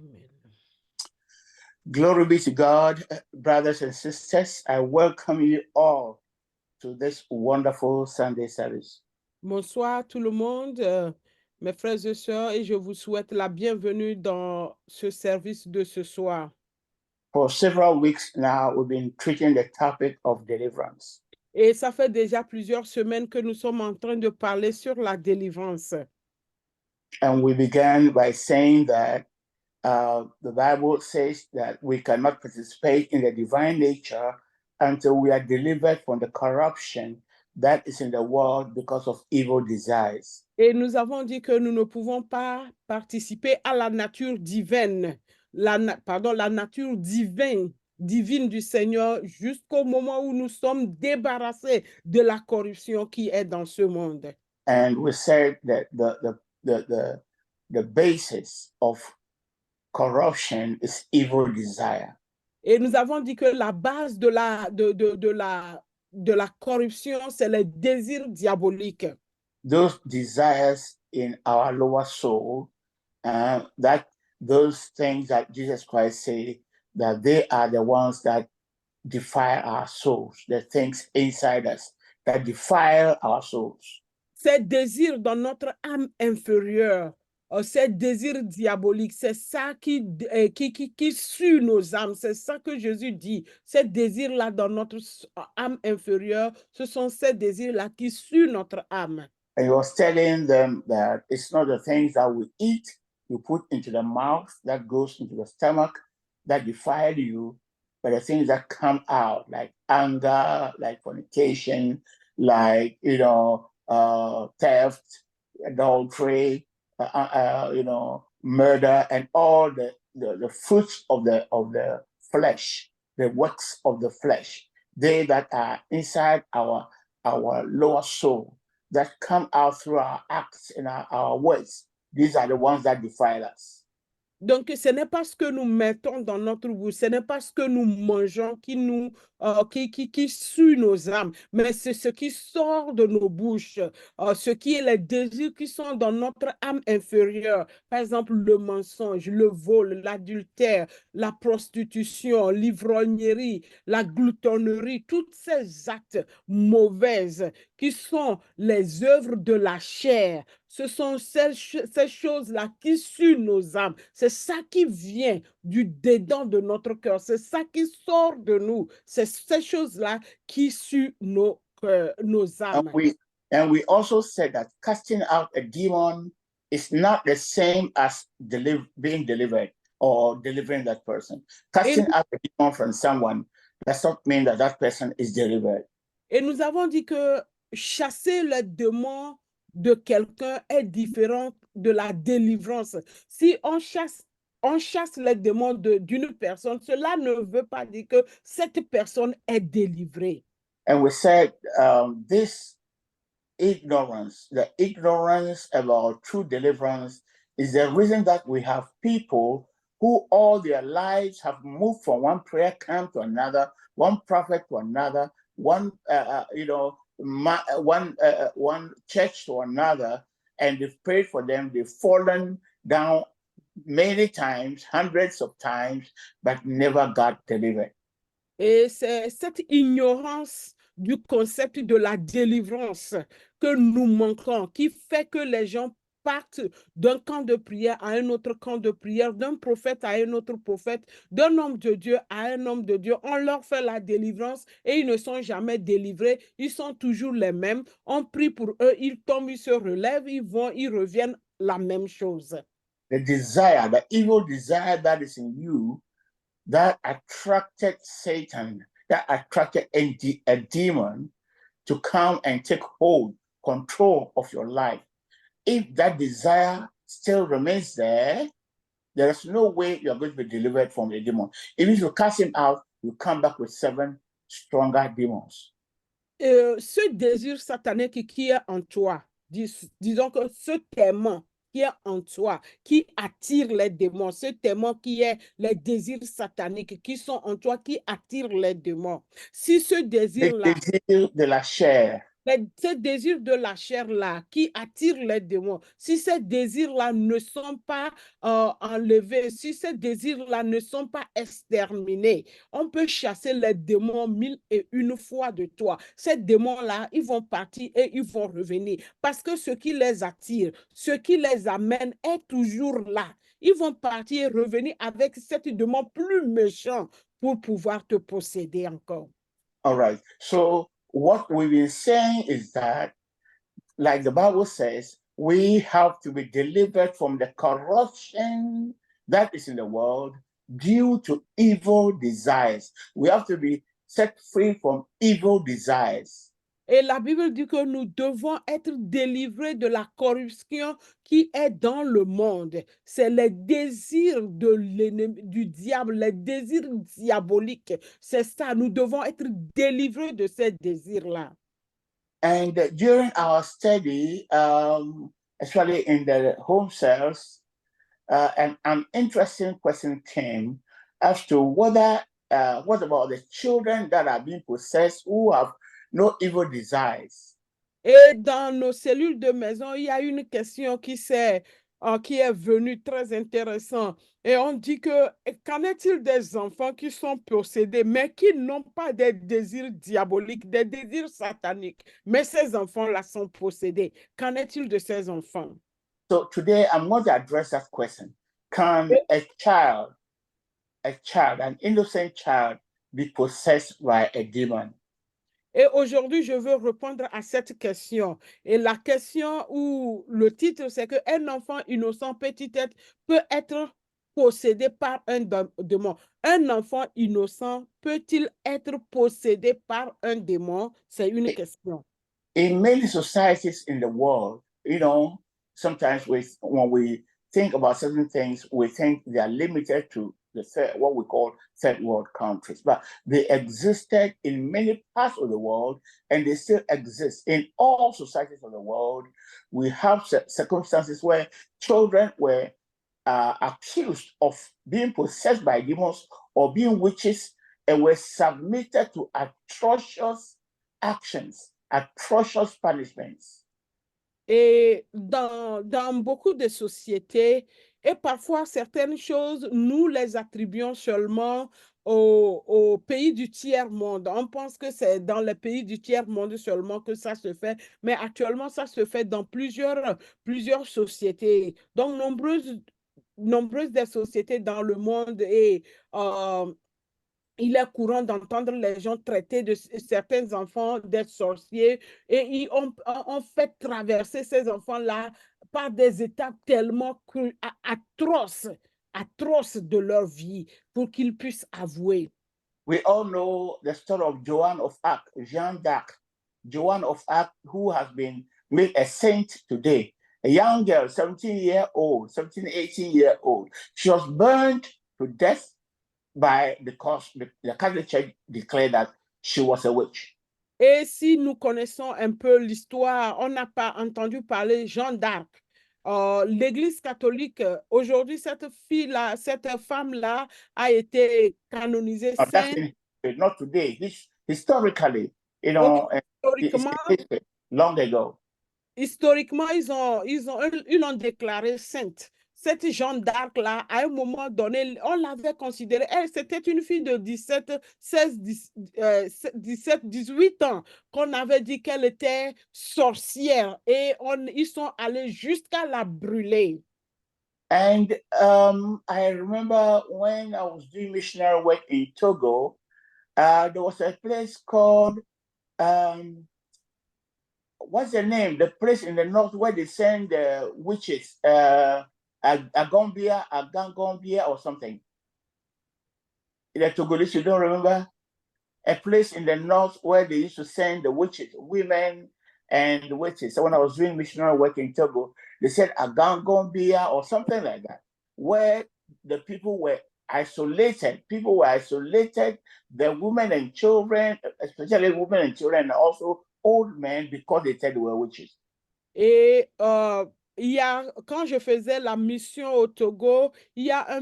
Amen. Glory be to God, brothers and sisters. I welcome you all to this wonderful Sunday service. Bonsoir tout le monde, mes frères et sœurs, et je vous souhaite la bienvenue dans ce service de ce soir. For several weeks now, we've been treating the topic of deliverance. Et ça fait déjà plusieurs semaines que nous sommes en train de parler sur la délivrance. And we began by saying that the Bible says that we cannot participate in the divine nature until we are delivered from the corruption that is in the world because of evil desires. Et nous avons dit que nous ne pouvons pas participer à la nature divine, la nature divine du Seigneur jusqu'au moment où nous sommes débarrassés de la corruption qui est dans ce monde. And we said that the basis of corruption is evil desire. Et nous avons dit que la base de la corruption, c'est les désirs diaboliques. Those desires in our lower soul, those things that Jesus Christ said, that they are the ones that defile our souls, the things inside us that defile our souls. Ces désirs dans notre âme inférieure, ces désirs diaboliques, c'est ça qui sue nos âmes. C'est ça que Jésus dit. Ces désirs-là dans notre âme inférieure, ce sont ces désirs-là qui suent notre âme. And he was telling them that it's not the things that we eat, you put into the mouth, that goes into the stomach, that defile you, but the things that come out, like anger, like fornication, like, theft, adultery, murder, and all the fruits of the flesh, the works of the flesh, they that are inside our lower soul, that come out through our acts and our words. These are the ones that defile us. Donc, ce n'est pas ce que nous mettons dans notre bouche, ce n'est pas ce que nous mangeons qui sue nos âmes, mais c'est ce qui sort de nos bouches, ce qui est les désirs qui sont dans notre âme inférieure. Par exemple, le mensonge, le vol, l'adultère, la prostitution, l'ivrognerie, la gloutonnerie, tous ces actes mauvais qui sont les œuvres de la chair. Ce sont ces choses-là qui suent nos âmes. C'est ça qui vient du dedans de notre cœur. C'est ça qui sort de nous. C'est ces choses-là qui suent nos âmes. And we also said that casting out a demon is not the same as being delivered or delivering that person. Casting out a demon from someone does not mean that that person is delivered. Et nous avons dit que chasser les démons de quelqu'un est différent de la délivrance. Si on chasse les démons d'une personne, cela ne veut pas dire que cette personne est délivrée. And we said this ignorance, the ignorance about true deliverance is the reason that we have people who all their lives have moved from one prayer camp to another, one prophet to another, one church to another, and they've prayed for them. They've fallen down many times, hundreds of times, but never got delivered. Et c'est cette ignorance du concept de la délivrance que nous manquons, qui fait que les gens partent d'un camp de prière à un autre camp de prière, d'un prophète à un autre prophète, d'un homme de Dieu à un homme de Dieu. On leur fait la délivrance et ils ne sont jamais délivrés. Ils sont toujours les mêmes. On prie pour eux, ils tombent, ils se relèvent, ils vont, ils reviennent, la même chose. The desire, the evil desire that is in you, that attracted Satan, that attracted a demon to come and take control of your life. If that desire still remains there, there is no way you're going to be delivered from a demon. Even if you cast him out, you come back with 7 stronger demons. Ce désir satanique qui est en toi, disons que ce témoin qui est en toi, qui attire les démons, ce témoin qui est les désirs sataniques qui sont en toi, qui attirent les démons. Si ce désir-là, les désirs de la chair, Ces désirs de la chair-là qui attirent les démons, si ces désirs-là ne sont pas enlevés, si ces désirs-là ne sont pas exterminés, on peut chasser les démons 1001 fois de toi. Ces démons-là, ils vont partir et ils vont revenir parce que ce qui les attire, ce qui les amène est toujours là. Ils vont partir et revenir avec cet démon plus méchant pour pouvoir te posséder encore. All right. So what we've been saying is that, like the Bible says, we have to be delivered from the corruption that is in the world due to evil desires. We have to be set free from evil desires. Et la Bible dit que nous devons être délivrés de la corruption qui est dans le monde. C'est les désirs de l'ennemi, du diable, les désirs diaboliques. C'est ça, nous devons être délivrés de ces désirs-là. And during our study, especially in the home cells, an interesting question came as to whether, what about the children that are being possessed who have no evil desires? Et dans nos cellules de maison, il y a une question qui est venue très intéressante. Et on dit que, qu'en est-il des enfants qui sont possédés, mais qui n'ont pas des désirs diaboliques, des désirs sataniques, mais ces enfants-là sont possédés. Qu'en est-il de ces enfants? So today I'm going to address that question. Can an innocent child, be possessed by a demon? Et aujourd'hui, je veux répondre à cette question. Et la question ou le titre, c'est qu'un enfant innocent peut être possédé par un démon. Un enfant innocent peut-il être possédé par un démon? C'est une question. In many societies in the world, sometimes when we think about certain things, we think they are limited to what we call third world countries, but they existed in many parts of the world, and they still exist in all societies of the world. We have circumstances where children were accused of being possessed by demons or being witches, and were submitted to atrocious actions, atrocious punishments. Et dans beaucoup de sociétés, et parfois certaines choses, nous les attribuons seulement aux pays du tiers-monde. On pense que c'est dans les pays du tiers-monde seulement que ça se fait, mais actuellement, ça se fait dans plusieurs sociétés. Donc, nombreuses des sociétés dans le monde et il est courant d'entendre les gens traiter de certains enfants d'être sorciers et on fait traverser ces enfants-là par des étapes tellement atroces de leur vie pour qu'ils puissent avouer. We all know the story of Joan of Arc, Jeanne d'Arc, Joan of Arc, who has been made a saint today. A young girl, 17-year-old, 17, 18-year-old. She was burned to death because the Catholic Church declared that she was a witch. Et si nous connaissons un peu l'histoire, on n'a pas entendu parler Jeanne d'Arc. L'Église catholique, aujourd'hui, cette femme-là a été canonisée sainte. Not today. Historically, Historiquement, long ago. Historiquement, ils l'ont déclarée sainte. Cette Jeanne d'Arc-là, à un moment donné, on l'avait considérée, c'était une fille de 18 ans, qu'on avait dit qu'elle était sorcière et ils sont allés jusqu'à la brûler. And I remember when I was doing missionary work in Togo, there was a place called, what's the name? The place in the north where they send the witches, Agombia or something. In the Togolese, you don't remember? A place in the north where they used to send the witches, women and the witches. So when I was doing missionary work in Togo, they said Agangombia or something like that, where the people were isolated. People were isolated, the women and children, especially women and children, and also old men, because they said they were witches. Et Quand je faisais la mission au Togo, il y a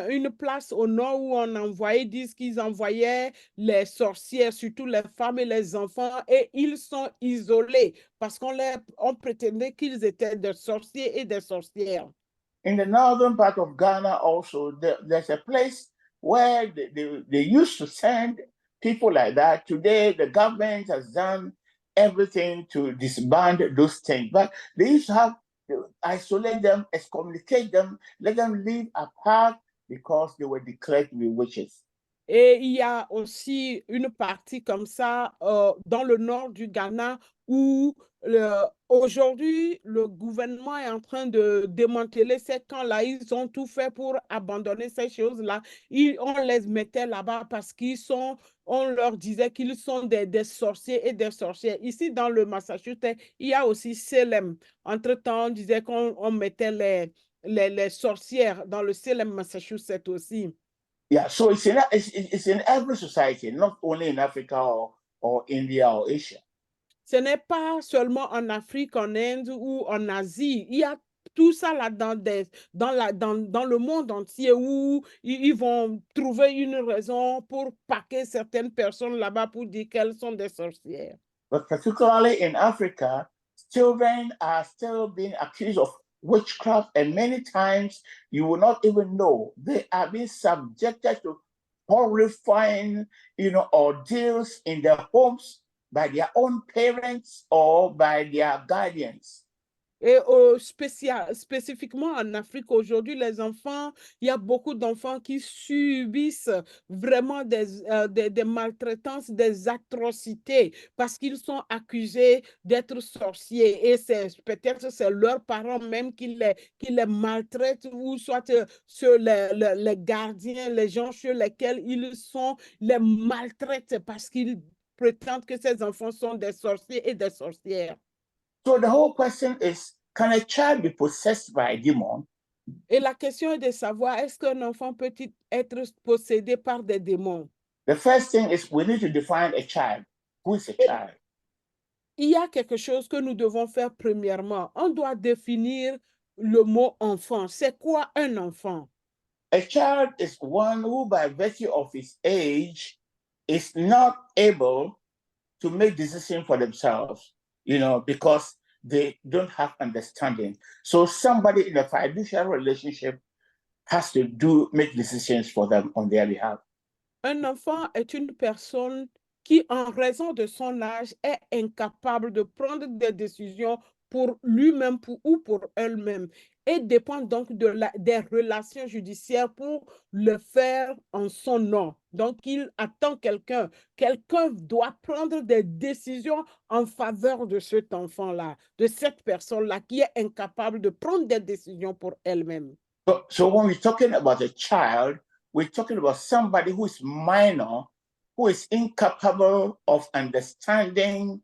une place au nord où on envoyait, disent qu'ils envoyaient les sorcières, surtout les femmes et les enfants, et ils sont isolés parce on prétendait qu'ils étaient des sorciers et des sorcières. In the northern part of Ghana also, there's a place where they used to send people like that. Today, the government has done everything to disband those things. But they used to have to isolate them, excommunicate them, let them live apart because they were declared to be witches. Et il y a aussi une partie comme ça dans le nord du Ghana où aujourd'hui, le gouvernement est en train de démanteler ces camps-là. Ils ont tout fait pour abandonner ces choses-là. On les mettait là-bas parce on leur disait qu'ils sont des sorciers et des sorcières. Ici, dans le Massachusetts, il y a aussi Salem. Entre-temps, on disait qu'on mettait les sorcières dans le Salem, Massachusetts aussi. Yeah, so it's in every society, not only in Africa or India or Asia. Ce n'est pas seulement en Afrique, en Inde ou en Asie. Il y a tout ça là dans le monde entier où ils vont trouver une raison pour paquer certaines personnes là-bas pour dire qu'elles sont des sorcières. But particularly in Africa, children are still being accused of witchcraft, and many times you will not even know they are being subjected to horrifying, ordeals in their homes by their own parents or by their guardians. Et spécifiquement en Afrique aujourd'hui, les enfants, il y a beaucoup d'enfants qui subissent vraiment des maltraitances, des atrocités parce qu'ils sont accusés d'être sorciers. Et peut-être c'est leurs parents même qui les maltraitent ou soit les gardiens, les gens sur lesquels ils sont, les maltraitent parce qu'ils prétendent que ces enfants sont des sorciers et des sorcières. So the whole question is, can a child be possessed by a demon? Et la question est de savoir, est-ce qu'un enfant peut être possédé par des démons? The first thing is we need to define a child. Who is a child? Il y a quelque chose que nous devons faire premièrement. On doit définir le mot enfant. C'est quoi un enfant? A child is one who, by virtue of his age, is not able to make decisions for themselves, because they don't have understanding. So somebody in a fiduciary relationship has to make decisions for them on their behalf. Un enfant est une personne qui, en raison de son âge, est incapable de prendre des décisions pour lui-même ou pour elle-même et dépend donc des relations judiciaires pour le faire en son nom. Donc, il attend quelqu'un. Quelqu'un doit prendre des décisions en faveur de cet enfant-là, de cette personne-là qui est incapable de prendre des décisions pour elle-même. So when we're talking about a child, we're talking about somebody who is minor, who is incapable of understanding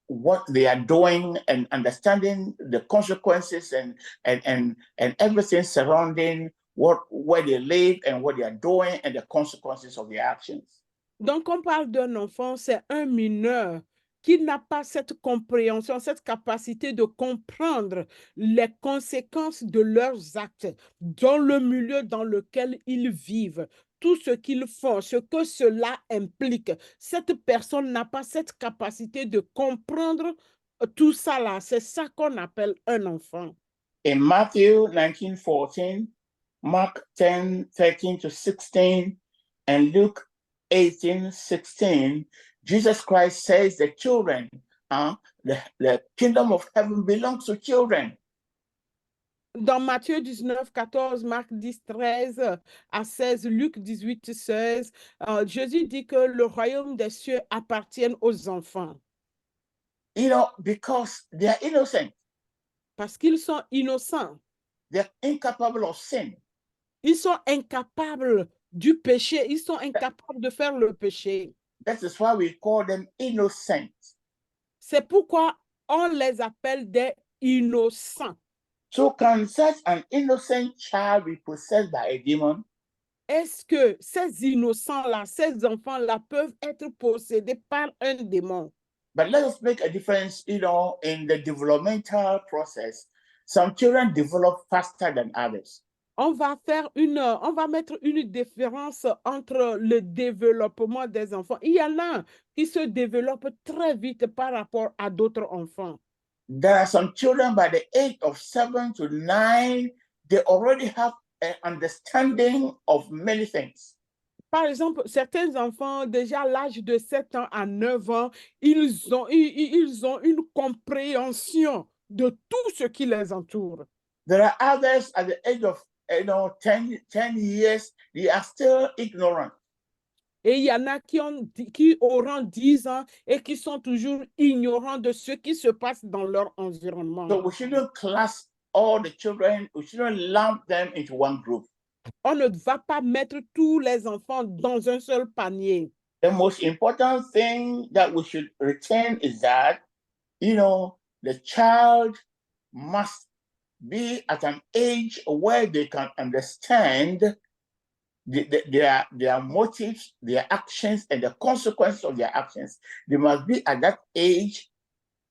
what they are doing and understanding the consequences and everything surrounding where they live and what they are doing and the consequences of their actions. Donc, on parle d'un enfant, c'est un mineur qui n'a pas cette compréhension, cette capacité de comprendre les conséquences de leurs actes dans le milieu dans lequel ils vivent, tout ce qu'ils font, ce que cela implique. Cette personne n'a pas cette capacité de comprendre tout ça là. C'est ça qu'on appelle un enfant. In Matthew 19:14, Mark 10:13-16, and Luke 18:16, Jesus Christ says the children, the kingdom of heaven belongs to children. Dans Matthieu 19, 14, Marc 10, 13 à 16, Luc 18, 16, Jésus dit que le royaume des cieux appartient aux enfants. Because they are innocent. Parce qu'ils sont innocents. They're incapable of sin. Ils sont incapables du péché. Ils sont incapables de faire le péché. That is why we call them innocent. C'est pourquoi on les appelle des innocents. So can such an innocent child be possessed by a demon? Est-ce que ces innocents-là, ces enfants-là peuvent être possédés par un démon? But let us make a difference, in the developmental process. some children develop faster than others. On va mettre une différence entre le développement des enfants. Il y en a qui se développent très vite par rapport à d'autres enfants. There are some children by the age of 7 to 9, they already have an understanding of many things. Par exemple, certains enfants, déjà à l'âge de 7 ans à 9 ans, ils ont une compréhension de tout ce qui les entoure. There are others at the age of 10 years, they are still ignorant. Et il y en a qui auront 10 ans et qui sont toujours ignorants de ce qui se passe dans leur environnement. So we shouldn't class all the children, we shouldn't lump them into one group. On ne va pas mettre tous les enfants dans un seul panier. The most important thing that we should retain is that, the child must be at an age where they can understand their motives, their actions, and the consequences of their actions. They must be at that age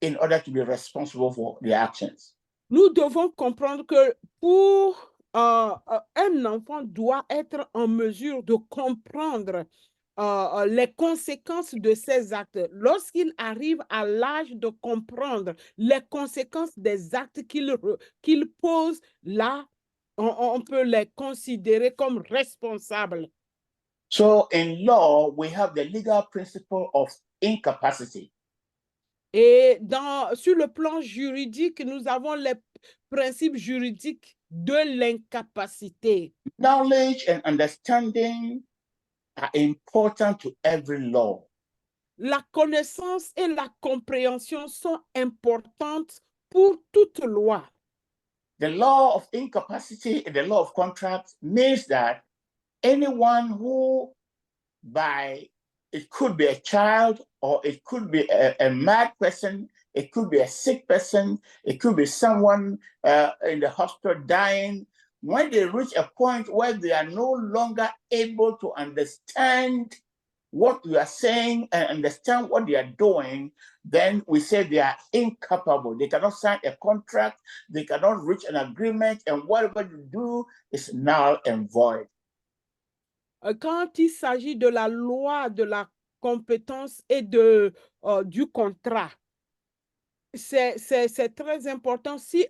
in order to be responsible for their actions. Nous devons comprendre que pour un enfant doit être en mesure de comprendre les conséquences de ses actes. Lorsqu'il arrive à l'âge de comprendre les conséquences des actes qu'il pose, là, on peut les considérer comme responsables. So in law, we have the legal principle of incapacity. Et sur le plan juridique, nous avons les principes juridiques de l'incapacité. Knowledge and understanding are important to every law. La connaissance et la compréhension sont importantes pour toute loi. The law of incapacity and the law of contract means that anyone who, it could be a child, or it could be a mad person, it could be a sick person, it could be someone in the hospital dying. When they reach a point where they are no longer able to understand what you are saying and understand what they are doing, then we say they are incapable. They cannot sign a contract, they cannot reach an agreement, and whatever you do is null and void. Quand il s'agit de la loi de la compétence et du contrat, c'est très important. Si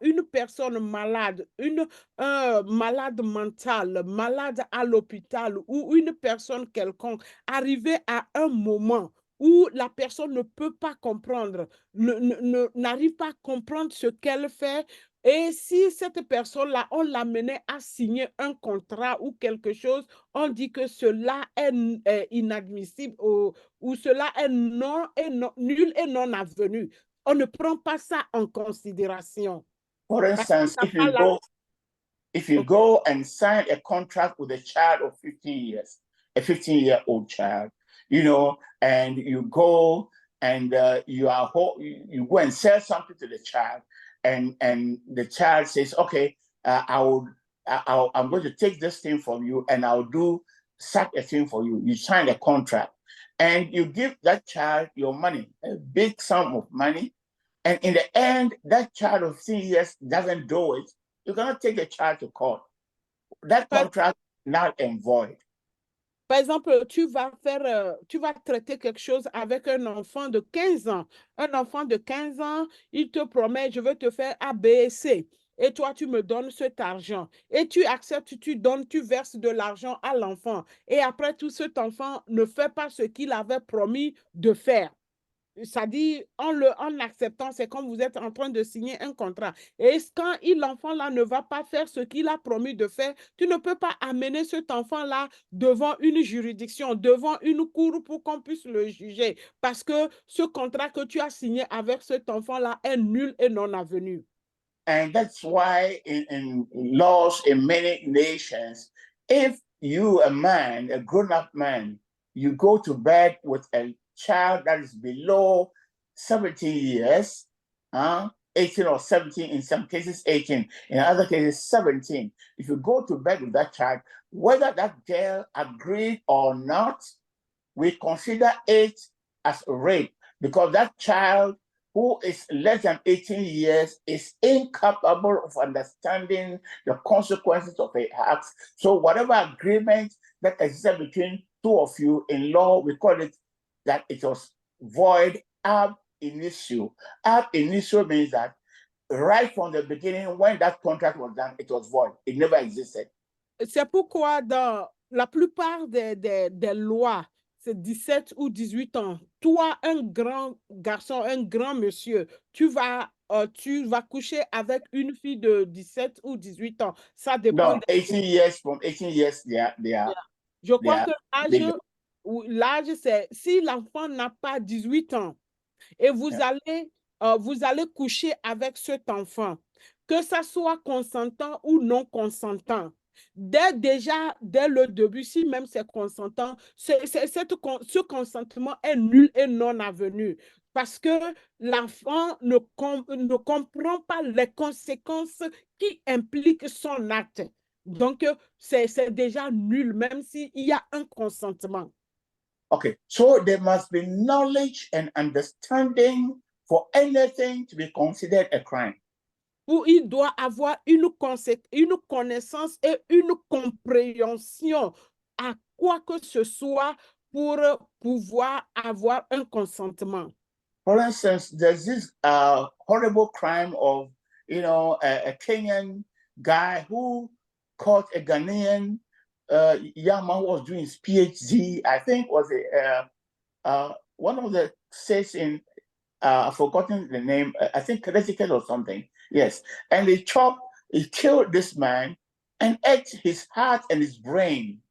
une personne malade, un malade mental, malade à l'hôpital, ou une personne quelconque arrivait à un moment où la personne ne peut pas comprendre, n'arrive pas à comprendre ce qu'elle fait, et si cette personne-là, on l'amenait à signer un contrat ou quelque chose, on dit que cela est inadmissible, ou cela est nul et non avenu. On ne prend pas ça en considération. For instance, if you go and sign a contract with a child of 15 years, a 15-year-old child, and you go and you go and sell something to the child, and the child says, okay, I'm going to take this thing from you, and I'll do such a thing for you. You sign a contract, and you give that child your money, a big sum of money, and in the end, that child of 15 years doesn't do it. You cannot take the child to court. That contract null and void. Par exemple, tu vas traiter quelque chose avec un enfant de 15 ans. Un enfant de 15 ans, il te promet, je veux te faire A, B et C. Et toi, tu me donnes cet argent. Et tu acceptes, tu verses de l'argent à l'enfant. Et après tout, cet enfant ne fait pas ce qu'il avait promis de faire. Ça dit, en acceptant, c'est comme vous êtes en train de signer un contrat. Et quand l'enfant-là ne va pas faire ce qu'il a promis de faire, tu ne peux pas amener cet enfant-là devant une juridiction, devant une cour pour qu'on puisse le juger. Parce que ce contrat que tu as signé avec cet enfant-là est nul et non avenu. And that's why in laws in many nations, if you, a man, a grown-up man, you go to bed with a child that is below 17 years, 18 or 17, in some cases 18, in other cases 17. If you go to bed with that child, whether that girl agreed or not, we consider it as rape, because that child who is less than 18 years is incapable of understanding the consequences of their acts. So whatever agreement that existed between two of you in law, we call it that it was void ab initio. Ab initio means that right from the beginning, when that contract was done, it was void. It never existed. C'est pourquoi dans la plupart des lois, c'est 17 ou 18 ans. Toi, un grand garçon, un grand monsieur, tu vas coucher avec une fille de 17 ou 18 ans. Ça dépend. No, 18 years, from 18 years, they are Je crois que l'âge, c'est si l'enfant n'a pas 18 ans et vous allez coucher avec cet enfant, que ça soit consentant ou non consentant. Déjà, dès le début, si même c'est consentant, ce consentement est nul et non avenu parce que l'enfant ne comprend pas les conséquences qui impliquent son acte. Donc, c'est déjà nul, même s'il y a un consentement. Okay, so there must be knowledge and understanding for anything to be considered a crime. Il doit avoir une connaissance et une compréhension à quoi que ce soit pour pouvoir avoir un consentement. For instance, there's this horrible crime of, a Kenyan guy who caught a Ghanaian young man who was doing his PhD. I think was one of the states in I've forgotten the name. I think Connecticut or something. Yes, and he killed this man and ate his heart and his brain.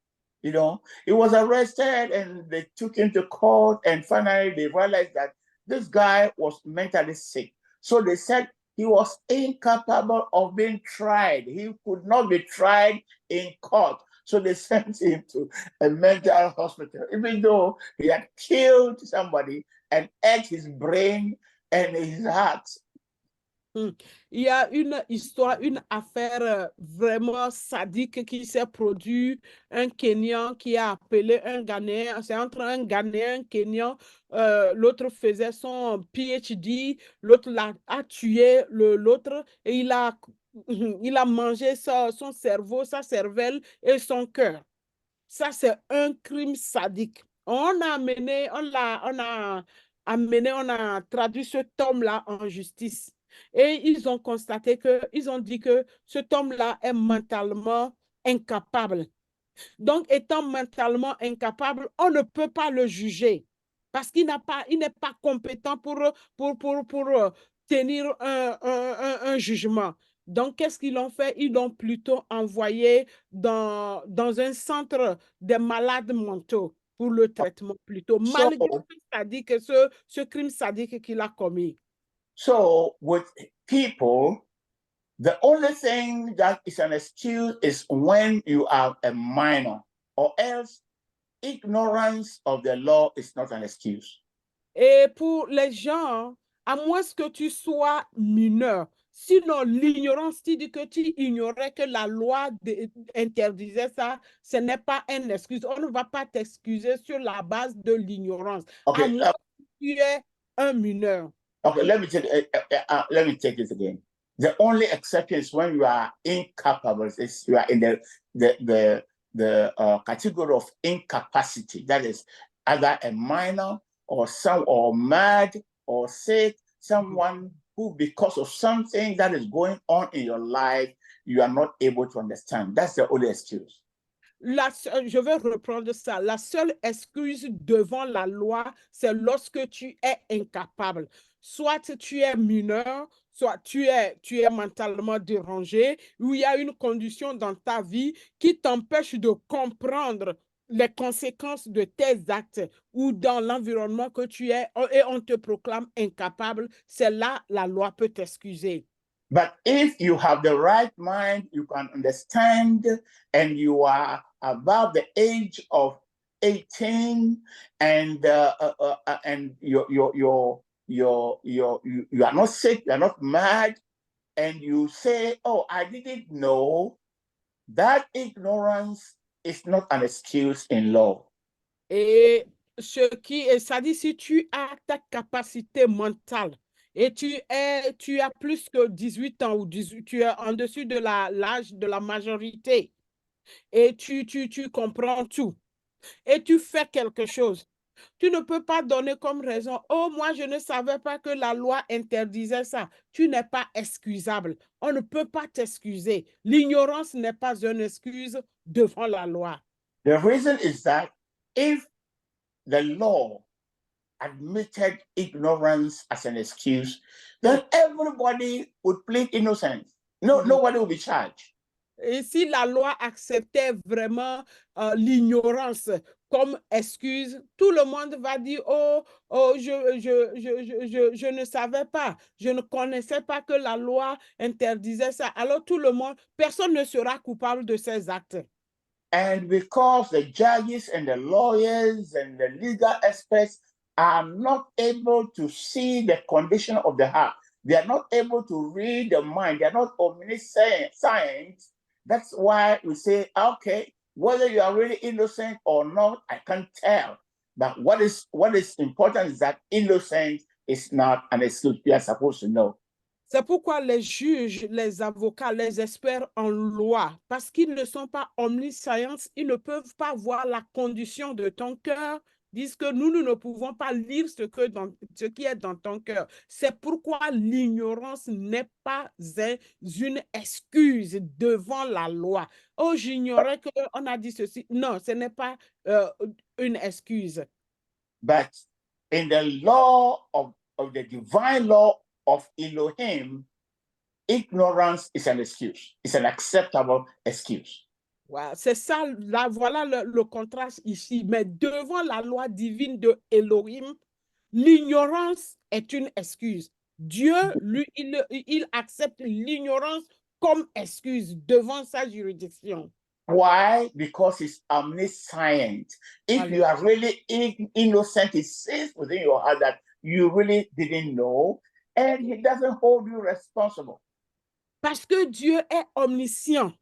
He was arrested and they took him to court, and finally they realized that this guy was mentally sick. So they said he was incapable of being tried. He could not be tried in court. So they sent him to a mental hospital, even though he had killed somebody and ate his brain and his heart. Il y a une histoire, une affaire vraiment sadique qui s'est produite. Un Kenyan qui a appelé un Ghanéen. C'est entre un Ghanéen et un Kenyan. L'autre faisait son PhD. L'autre a tué l'autre et il a mangé son cerveau, sa cervelle et son cœur. Ça, c'est un crime sadique. On a traduit cet homme-là en justice. Et ils ont constaté ils ont dit que cet homme-là est mentalement incapable. Donc, étant mentalement incapable, on ne peut pas le juger parce qu'il n'est pas compétent pour tenir un jugement. Donc, qu'est-ce qu'ils ont fait? Ils l'ont plutôt envoyé dans un centre des malades mentaux pour le traitement plutôt, malgré ce crime sadique qu'il a commis. So with people, the only thing that is an excuse is when you are a minor, or else ignorance of the law is not an excuse. Et pour les gens, à moins que tu sois mineur, sinon l'ignorance, tu dis que tu ignorais que la loi interdisait ça, ce n'est pas une excuse. On ne va pas t'excuser sur la base de l'ignorance. Okay, à moins que tu es un mineur. Okay, let me take this again. The only exception is when you are incapable. You are in the category of incapacity. That is either a minor or mad or sick, someone who, because of something that is going on in your life, you are not able to understand. That's the only excuse. Je vais reprendre ça. La seule excuse devant la loi, c'est lorsque tu es incapable. Soit tu es mineur, soit tu es mentalement dérangé, ou il y a une condition dans ta vie qui t'empêche de comprendre les conséquences de tes actes ou dans l'environnement que tu es et on te proclame incapable. C'est là la loi peut t'excuser. But if you have the right mind, you can understand, and you are above the age of 18, and you are not sick, you are not mad, and you say, "Oh, I didn't know," that ignorance is not an excuse in law. Et ça dit, si tu as ta capacité mentale et tu as plus que 18 ans ou 18, tu es en dessus de l'âge de la majorité et tu comprends tout et tu fais quelque chose. Tu ne peux pas donner comme raison, oh, moi, je ne savais pas que la loi interdisait ça. Tu n'es pas excusable. On ne peut pas t'excuser. L'ignorance n'est pas une excuse devant la loi. The reason is that if the law admitted ignorance as an excuse, then everybody would plead innocent. Nobody would be charged. Et si la loi acceptait vraiment l'ignorance comme excuse, tout le monde va dire, oh, oh je ne savais pas, je ne connaissais pas que la loi interdisait ça. Alors tout le monde, personne ne sera coupable de ces actes. And because the judges and the lawyers and the legal experts are not able to see the condition of the heart, they are not able to read the mind, they are not omniscient science. That's why we say, okay, whether you are really innocent or not, I can't tell. But what is important is that innocent is not an excuse. You are supposed to know. C'est pourquoi les juges, les avocats, les experts en loi, parce qu'ils ne sont pas omniscients, ils ne peuvent pas voir la condition de ton cœur, disent que nous ne pouvons pas lire ce qui est dans ton cœur. C'est pourquoi l'ignorance n'est pas une excuse devant la loi. Oh, j'ignorais qu'on a dit ceci. Non, ce n'est pas une excuse. But in the law of the divine law of Elohim, ignorance is an excuse. It's an acceptable excuse. Ouais, c'est ça, là, voilà le contraste ici. Mais devant la loi divine de Elohim, l'ignorance est une excuse. Dieu, lui, il accepte l'ignorance comme excuse devant sa juridiction. Why? Because he's omniscient. If you are really innocent, it says within your heart that you really didn't know, and he doesn't hold you responsible. Parce que Dieu est omniscient.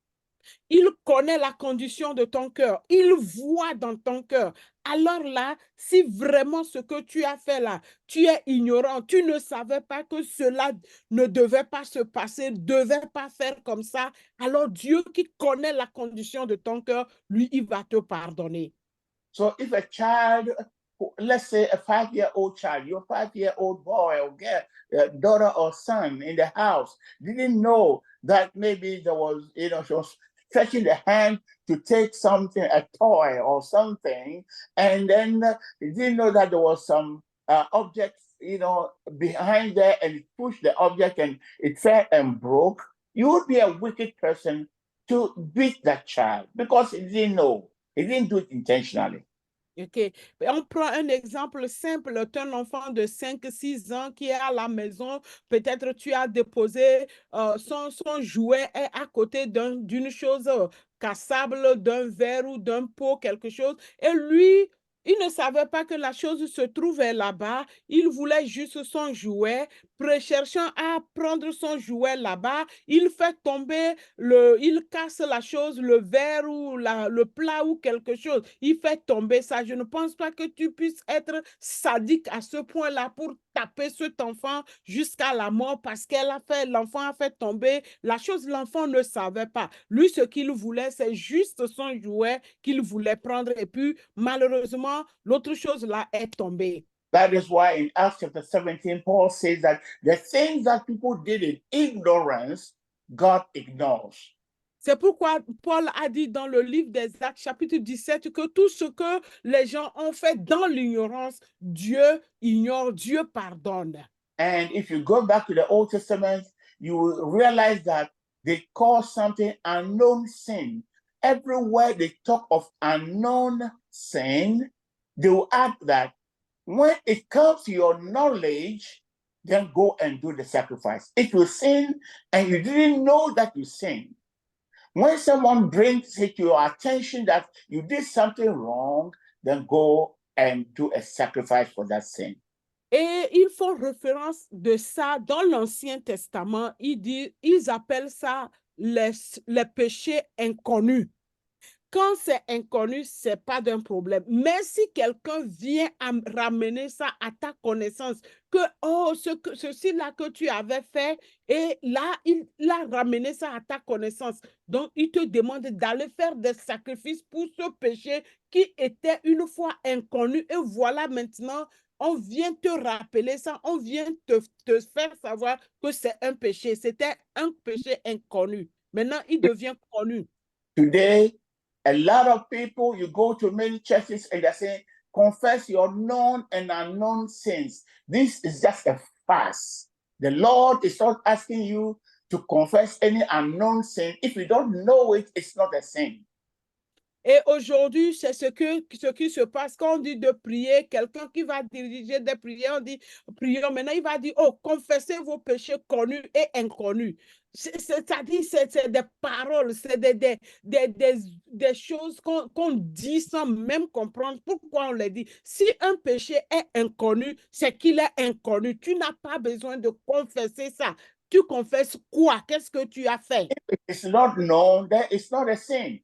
Il connaît la condition de ton cœur. Il voit dans ton cœur. Alors là, si vraiment ce que tu as fait là, tu es ignorant, tu ne savais pas que cela ne devait pas se passer, ne devait pas faire comme ça, alors Dieu qui connaît la condition de ton cœur, lui, il va te pardonner. So if a child, let's say a 5-year-old child, your 5-year-old boy or girl, daughter or son in the house, didn't know that maybe there was, she was stretching the hand to take something, a toy or something, and then he didn't know that there was some object, behind there, and it pushed the object and it fell and broke. You would be a wicked person to beat that child because he didn't know. He didn't do it intentionally. OK. On prend un exemple simple. Tu as un enfant de 5-6 ans qui est à la maison. Peut-être tu as déposé son jouet est à côté d'une chose cassable, d'un verre ou d'un pot, quelque chose. Et lui, il ne savait pas que la chose se trouvait là-bas. Il voulait juste son jouet. Cherchant à prendre son jouet là-bas, il fait tomber, il casse la chose, le verre ou le plat ou quelque chose. Il fait tomber ça. Je ne pense pas que tu puisses être sadique à ce point-là pour taper cet enfant jusqu'à la mort parce l'enfant a fait tomber la chose. L'enfant ne savait pas. Lui, ce qu'il voulait, c'est juste son jouet qu'il voulait prendre. Et puis, malheureusement, l'autre chose là est tombée. That is why in Acts chapter 17, Paul says that the things that people did in ignorance, God ignores. C'est pourquoi Paul a dit dans le livre des Actes, chapitre 17, que tout ce que les gens ont fait dans l'ignorance, Dieu ignore, Dieu pardonne. And if you go back to the Old Testament, you will realize that they call something unknown sin. Everywhere they talk of unknown sin, they will add that when it comes to your knowledge, then go and do the sacrifice. If you sin and you didn't know that you sinned, when someone brings it to your attention that you did something wrong, then go and do a sacrifice for that sin. Et ils font référence de ça dans l'Ancien Testament. Ils appellent ça les péchés inconnus. quand c'est inconnu, c'est pas d'un problème. Mais si quelqu'un vient à ramener ça à ta connaissance, que oh, ceci-là que tu avais fait, et là, il a ramené ça à ta connaissance. Donc, il te demande d'aller faire des sacrifices pour ce péché qui était une fois inconnu. Et voilà maintenant, on vient te rappeler ça, on vient te faire savoir que c'est un péché. C'était un péché inconnu. Maintenant, il devient connu. Today, a lot of people, you go to many churches and they say, confess your known and unknown sins. This is just a farce. The Lord is not asking you to confess any unknown sin. If you don't know it, it's not a sin. Et aujourd'hui, c'est ce qui se passe quand on dit de prier, quelqu'un qui va diriger des prières, on dit prions. Maintenant, il va dire, oh, confessez vos péchés connus et inconnus. C'est-à-dire, c'est des paroles, c'est des choses qu'on dit sans même comprendre pourquoi on les dit. Si un péché est inconnu, c'est qu'il est inconnu. Tu n'as pas besoin de confesser ça. Tu confesses quoi? Qu'est-ce que tu as fait? If it's not known, then it's not a sin.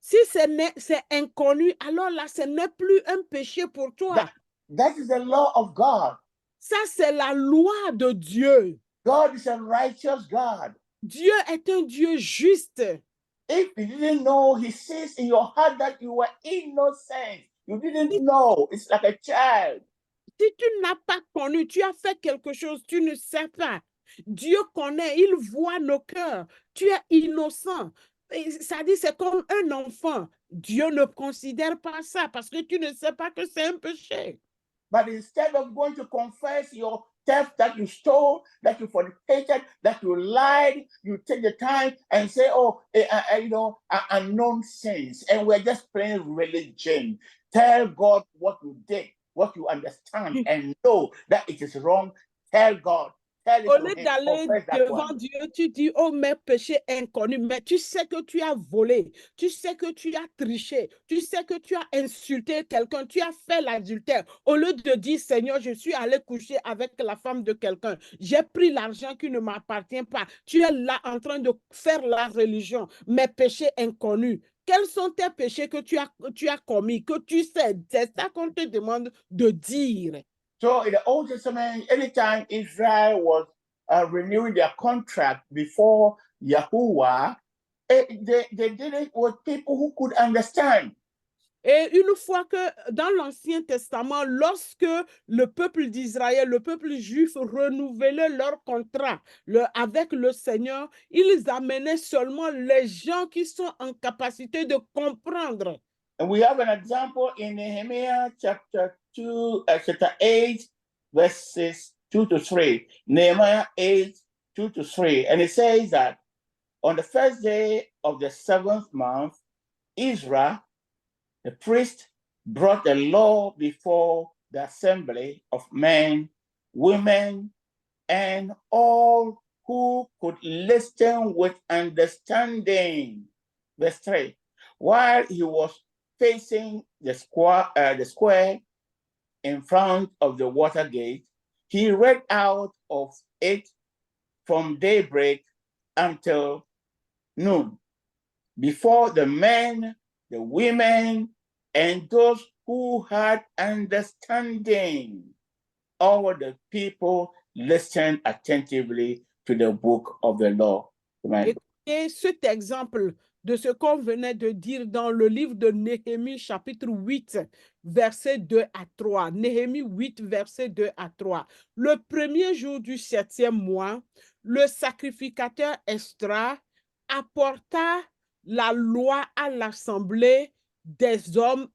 Si c'est inconnu, alors là, ce n'est plus un péché pour toi. That is the law of God. Ça, c'est la loi de Dieu. God is a righteous God. Dieu est un Dieu juste. If you didn't know, he says in your heart that you were innocent. You didn't know. It's like a child. Si tu n'as pas connu, tu as fait quelque chose, tu ne sais pas. Dieu connaît, il voit nos cœurs. Tu es innocent. Ça dit, c'est comme un enfant. Dieu ne considère pas ça parce que tu ne sais pas que c'est un péché. But instead of going to confess your theft that you stole, that you fornicated, that you lied, you take the time and say, oh, unknown sins. And we're just playing religion. Tell God what you did, what you understand, and know that it is wrong. Tell God. Au lieu d'aller devant Dieu, tu dis, oh, mes péchés inconnus, mais tu sais que tu as volé, tu sais que tu as triché, tu sais que tu as insulté quelqu'un, tu as fait l'adultère. Au lieu de dire, Seigneur, je suis allé coucher avec la femme de quelqu'un, j'ai pris l'argent qui ne m'appartient pas. Tu es là en train de faire la religion, mes péchés inconnus. Quels sont tes péchés que tu as commis, que tu sais? C'est ça qu'on te demande de dire. So in the Old Testament, anytime Israel was renewing their contract before Yahuwah, they did it with people who could understand. Et une fois que dans l'Ancien Testament, lorsque le peuple d'Israël, le peuple juif renouvelait leur contrat avec le Seigneur, ils amenaient seulement les gens qui sont en capacité de comprendre. And we have an example in Nehemiah chapter 2, chapter 8, verses 2 to 3. Nehemiah 8, 2 to 3. And it says that on the first day of the 7th month, Israel, the priest, brought the law before the assembly of men, women, and all who could listen with understanding. Verse 3. While he was facing the square in front of the water gate, he read out of it from daybreak until noon, before the men, the women, and those who had understanding. All the people listened attentively to the book of the law. Amen. Et cet exemple de ce qu'on venait de dire dans le livre de Néhémie, chapitre 8, verset 2 à 3. Néhémie 8, verset 2 à 3. Le premier jour du 7e mois, le sacrificateur Esdras apporta la loi à l'assemblée des hommes,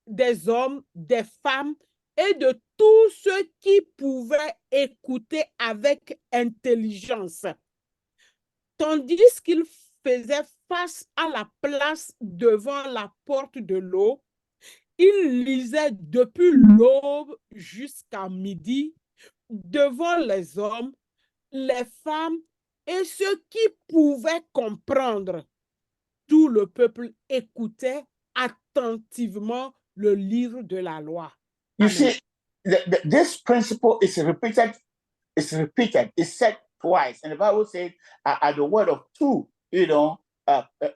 des femmes et de tous ceux qui pouvaient écouter avec intelligence. Tandis qu'il faisait face à la place devant la porte de l'eau, il lisait depuis l'aube jusqu'à midi devant les hommes, les femmes et ceux qui pouvaient comprendre. Tout le peuple écoutait attentivement le livre de la loi. You see, this principle is repeated, it's said twice. And the Bible said, at the word of two,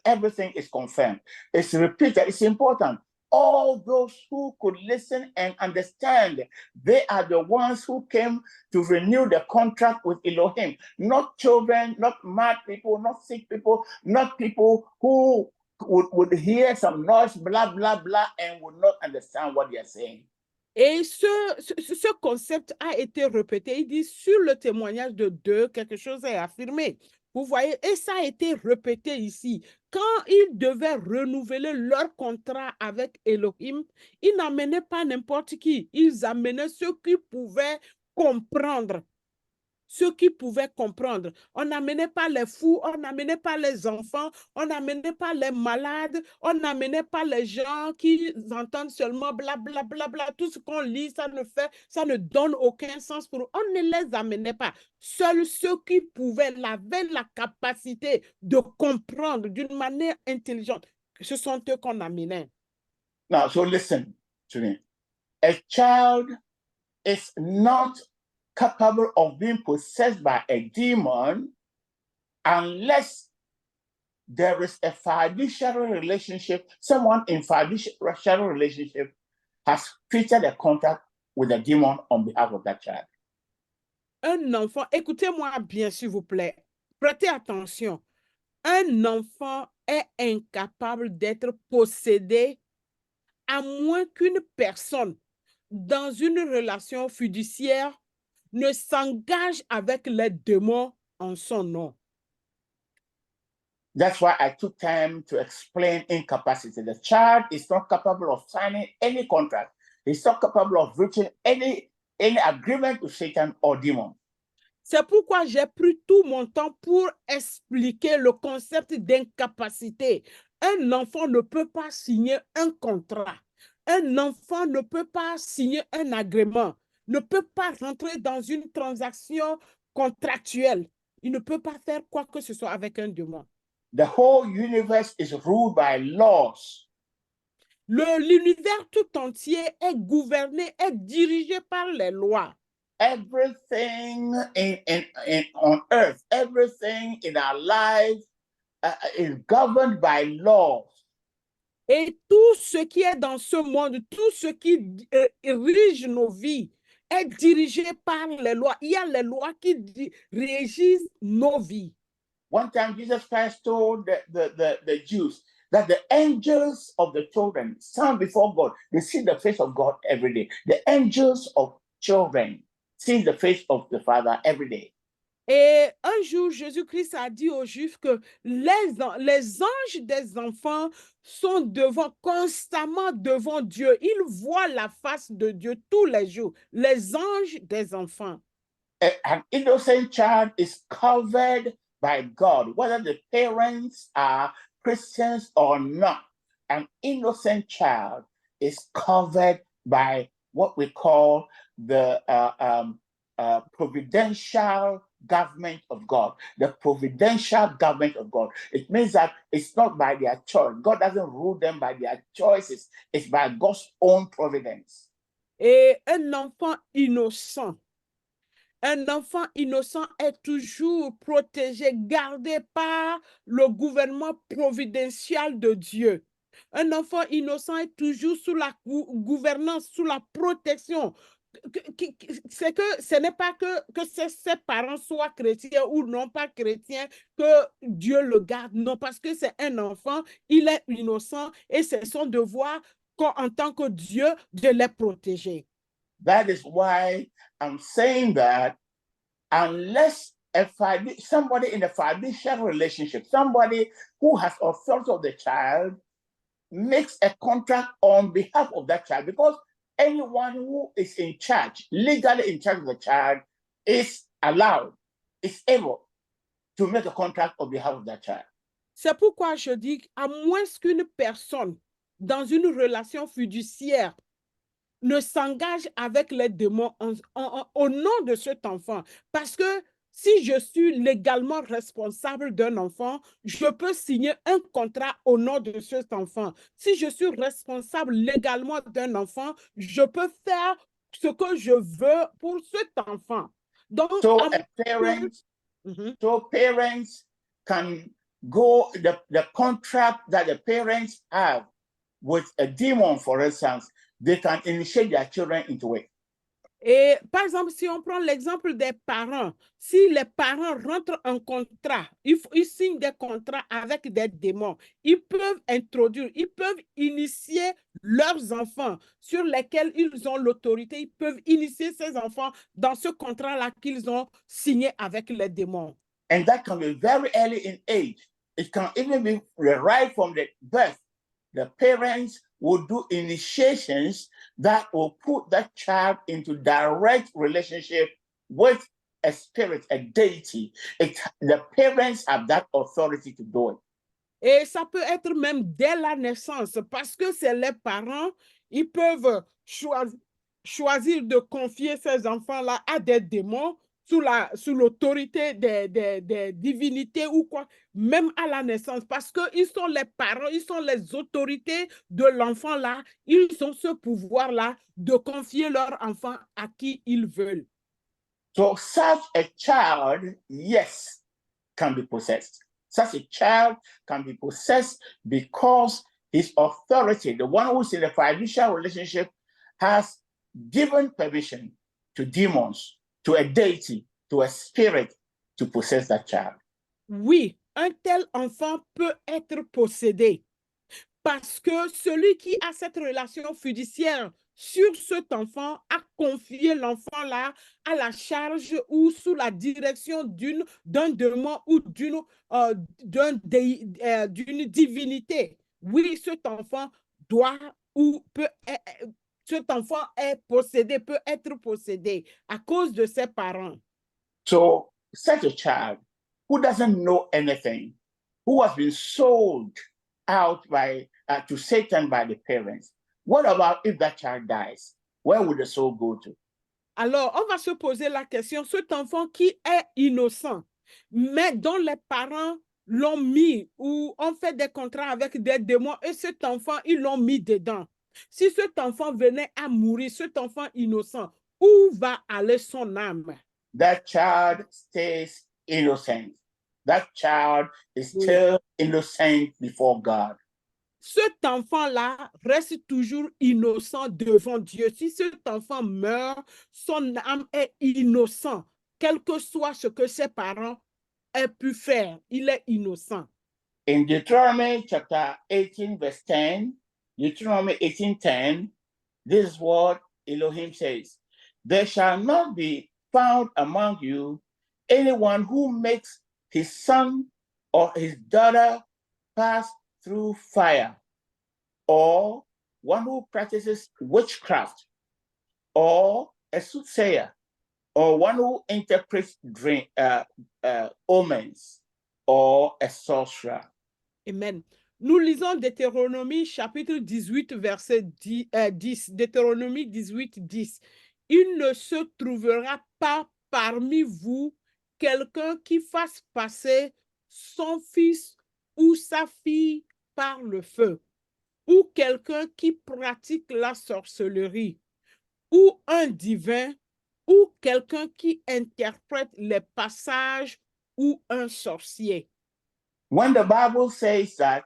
everything is confirmed. It's repeated. It's important. All those who could listen and understand, they are the ones who came to renew the contract with Elohim. Not children, not mad people, not sick people, not people who would hear some noise, blah, blah, blah, and would not understand what they are saying. Et ce concept a été répété. Il dit, sur le témoignage de deux, quelque chose est affirmé. Vous voyez, et ça a été répété ici. Quand ils devaient renouveler leur contrat avec Elohim, ils n'amenaient pas n'importe qui. Ils amenaient ceux qui pouvaient comprendre. Ceux qui pouvaient comprendre. On n'amenait pas les fous, on n'amenait pas les enfants, on n'amenait pas les malades, on n'amenait pas les gens qui entendent seulement blablabla, bla, bla, bla. Tout ce qu'on lit, ça ne donne aucun sens pour eux. On ne les amenait pas. Seuls ceux qui pouvaient, avaient la capacité de comprendre d'une manière intelligente, ce sont eux qu'on amenait. Now, so listen to me. A child is not capable of being possessed by a demon unless there is a fiduciary relationship. Someone in fiduciary relationship has created a contract with a demon on behalf of that child. Un enfant, écoutez-moi bien s'il vous plaît, prêtez attention. Un enfant est incapable d'être possédé à moins qu'une personne dans une relation fiduciaire ne s'engage avec les démons en son nom. That's why I took time to explain incapacity. The child is not capable of signing any contract. He's not capable of reaching any agreement with Satan or demon. C'est pourquoi j'ai pris tout mon temps pour expliquer le concept d'incapacité. Un enfant ne peut pas signer un contrat. Un enfant ne peut pas signer un agrément, ne peut pas rentrer dans une transaction contractuelle. Il ne peut pas faire quoi que ce soit avec un démon. The whole universe is ruled by laws. L'univers tout entier est gouverné, est dirigé par les lois. Everything on earth, everything in our lives is governed by laws. Et tout ce qui est dans ce monde, tout ce qui rige nos vies est dirigé par les lois. Il y a les lois qui régissent nos vies. One time Jesus Christ told the Jews that the angels of the children stand before God. They see the face of God every day. The angels of children see the face of the Father every day. Et un jour, Jésus-Christ a dit aux Juifs que les anges des enfants sont constamment devant Dieu. Ils voient la face de Dieu tous les jours. Les anges des enfants. An innocent child is covered by God, whether the parents are Christians or not. An innocent child is covered by what we call the providential government of God. The providential government of God. It means that it's not by their choice. God doesn't rule them by their choices. It's by God's own providence. Et un enfant innocent est toujours protégé, gardé par le gouvernement providentiel de Dieu. Un enfant innocent est toujours sous la gouvernance, sous la protection. C'est que ce n'est pas que ses parents soient chrétiens ou non pas chrétiens que Dieu le garde. Non, parce que c'est un enfant, il est innocent et c'est son devoir en tant que Dieu de les protéger. That is why I'm saying that unless somebody in a fiduciary relationship, somebody who has authority of the child, makes a contract on behalf of that child, because anyone who is in charge, legally in charge of the child, is allowed, is able to make a contract on behalf of that child. C'est pourquoi je dis, à moins qu'une personne dans une relation fiduciaire ne s'engage avec les démons au nom de cet enfant. Parce que si je suis légalement responsable d'un enfant, je peux signer un contrat au nom de cet enfant. Si je suis responsable légalement d'un enfant, je peux faire ce que je veux pour cet enfant. Donc, so parents can the contract that the parents have with a demon, for instance, they can initiate their children into it. Et par exemple, si on prend l'exemple des parents, si les parents rentrent en contrat, ils signent des contrats avec des démons, ils peuvent introduire, ils peuvent initier leurs enfants sur lesquels ils ont l'autorité, ils peuvent initier ces enfants dans ce contrat-là qu'ils ont signé avec les démons. And that can be very early in age. It can even be right from the birth. The parents will do initiations that will put that child into direct relationship with a spirit, a deity. The parents have that authority to do it. Et ça peut être même dès la naissance, parce que c'est les parents, ils peuvent choisir de confier ces enfants-là à des démons sous l'autorité des divinités ou quoi, même à la naissance, parce qu'ils sont les parents, ils sont les autorités de l'enfant-là, ils ont ce pouvoir-là de confier leur enfant à qui ils veulent. So such a child, yes, can be possessed. Such a child can be possessed because his authority, the one who's in a fiducial relationship, has given permission to demons, to a deity, to a spirit to possess that child. Oui, un tel enfant peut être possédé parce que celui qui a cette relation fiduciaire sur cet enfant a confié l'enfant-là à la charge ou sous la direction d'un démon ou d'une divinité. Oui, cet enfant doit ou peut cet enfant est possédé, peut être possédé à cause de ses parents. So such a child who doesn't know anything, who has been sold out to Satan by the parents, what about if that child dies? Where would the soul go to? Alors, on va se poser la question, cet enfant qui est innocent, mais dont les parents l'ont mis ou ont fait des contrats avec des démons et cet enfant, ils l'ont mis dedans. Si cet enfant venait à mourir, cet enfant innocent, où va aller son âme? That child stays innocent. That child is still innocent before God. Cet enfant-là reste toujours innocent devant Dieu. Si cet enfant meurt, son âme est innocent, quel que soit ce que ses parents aient pu faire, il est innocent. In Deuteronomy chapter 18, verse 10, Deuteronomy 18:10, this is what Elohim says: there shall not be found among you anyone who makes his son or his daughter pass through fire, or one who practices witchcraft, or a soothsayer, or one who interprets omens, or a sorcerer. Amen. Nous lisons Deutéronomie chapitre 18, verset 10. Deutéronomie 18, 10. Il ne se trouvera pas parmi vous quelqu'un qui fasse passer son fils ou sa fille par le feu, ou quelqu'un qui pratique la sorcellerie, ou un divin, ou quelqu'un qui interprète les passages, ou un sorcier. When the Bible says that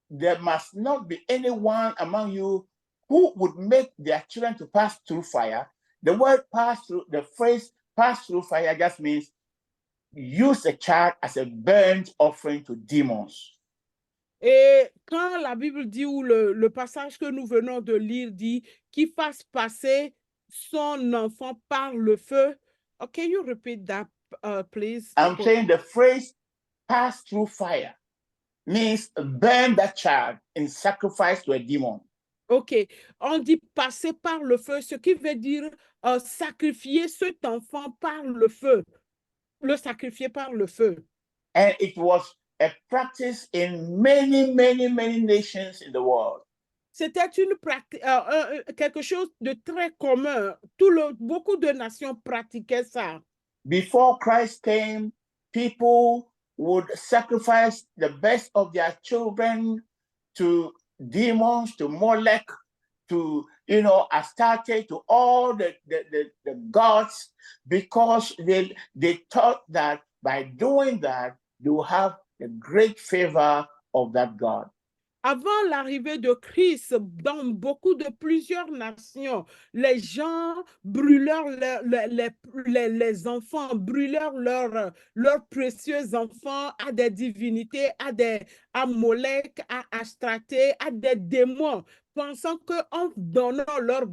there must not be anyone among you who would make their children to pass through fire, the word pass through, the phrase pass through fire just means use a child as a burnt offering to demons. Et quand la Bible dit, ou le passage que nous venons de lire dit, qu'il fasse passer son enfant par le feu. Oh, can you repeat that, please? I'm saying the phrase pass through fire means burn that child in sacrifice to a demon. OK. On dit passer par le feu, ce qui veut dire sacrifier cet enfant par le feu. Le sacrifier par le feu. And it was a practice in many, many, many nations in the world. C'était quelque chose de très commun. Beaucoup de nations pratiquaient ça. Before Christ came, people would sacrifice the best of their children to demons, to Molech, to Astarte, to all the gods, because they thought that by doing that, they will have the great favor of that God. Avant l'arrivée de Christ, dans plusieurs nations, les gens brûlèrent les enfants, brûlèrent leurs précieux enfants à des divinités, à Molech, à Astraté, à des démons, pensant qu'en donnant leur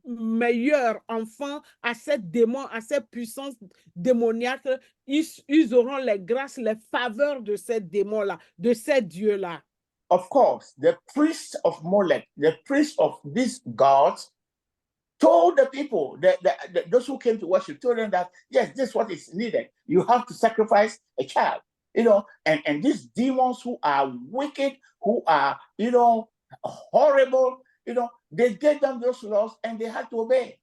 meilleur enfant à ces démons, à ces puissances démoniaques, ils auront les grâces, les faveurs de ces démons-là, de ces dieux-là. Of course, the priests of Molech, the priests of these gods, told the people, those who came to worship, told them that, yes, this is what is needed. You have to sacrifice a child. And these demons who are wicked, who are, horrible, they gave them those laws and they had to obey.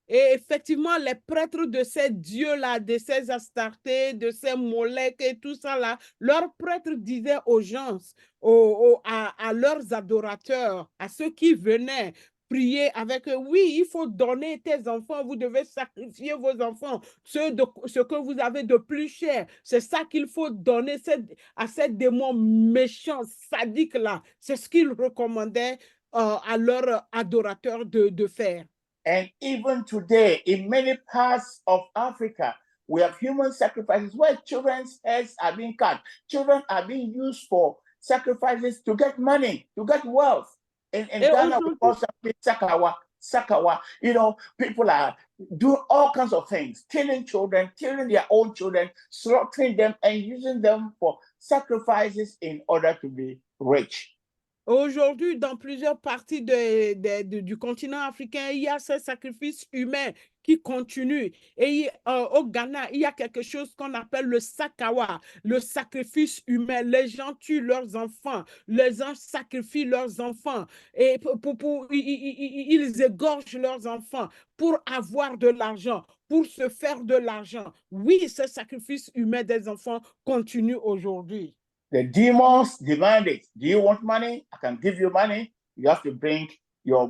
Et effectivement, les prêtres de ces dieux-là, de ces Astartés, de ces Molech et tout ça là, leurs prêtres disaient aux gens, à leurs adorateurs, à ceux qui venaient prier avec eux, oui, il faut donner tes enfants, vous devez sacrifier vos enfants, ce que vous avez de plus cher. C'est ça qu'il faut donner à ces démons méchants, sadiques-là. C'est ce qu'ils recommandaient à leurs adorateurs de faire. And even today, in many parts of Africa, we have human sacrifices where children's heads are being cut. Children are being used for sacrifices to get money, to get wealth. In Ghana, we call something sakawa. Sakawa. People are doing all kinds of things, killing children, killing their own children, slaughtering them, and using them for sacrifices in order to be rich. Aujourd'hui, dans plusieurs parties du continent africain, il y a ces sacrifices humains qui continuent. Et au Ghana, il y a quelque chose qu'on appelle le sakawa, le sacrifice humain. Les gens tuent leurs enfants, les gens sacrifient leurs enfants et ils égorgent leurs enfants pour avoir de l'argent, pour se faire de l'argent. Oui, ce sacrifice humain des enfants continue aujourd'hui. The demons demand it. Do you want money? I can give you money. You have to bring your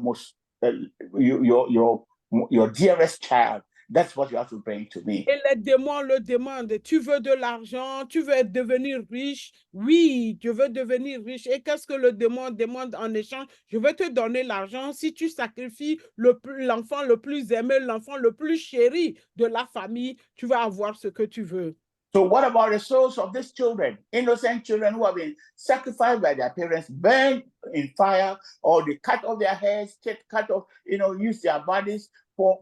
your dearest child. That's what you have to bring to me. Et les démons le demandent. Tu veux de l'argent? Tu veux devenir riche? Oui, je veux devenir riche. Et qu'est-ce que le démon demande en échange? Je vais te donner l'argent si tu sacrifies l'enfant le plus aimé, l'enfant le plus chéri de la famille. Tu vas avoir ce que tu veux. So what about the souls of these children, innocent children who have been sacrificed by their parents, burned in fire, or they cut off their heads, cut off, use their bodies for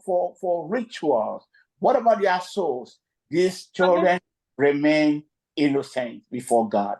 rituals? What about their souls? These children remain innocent before God.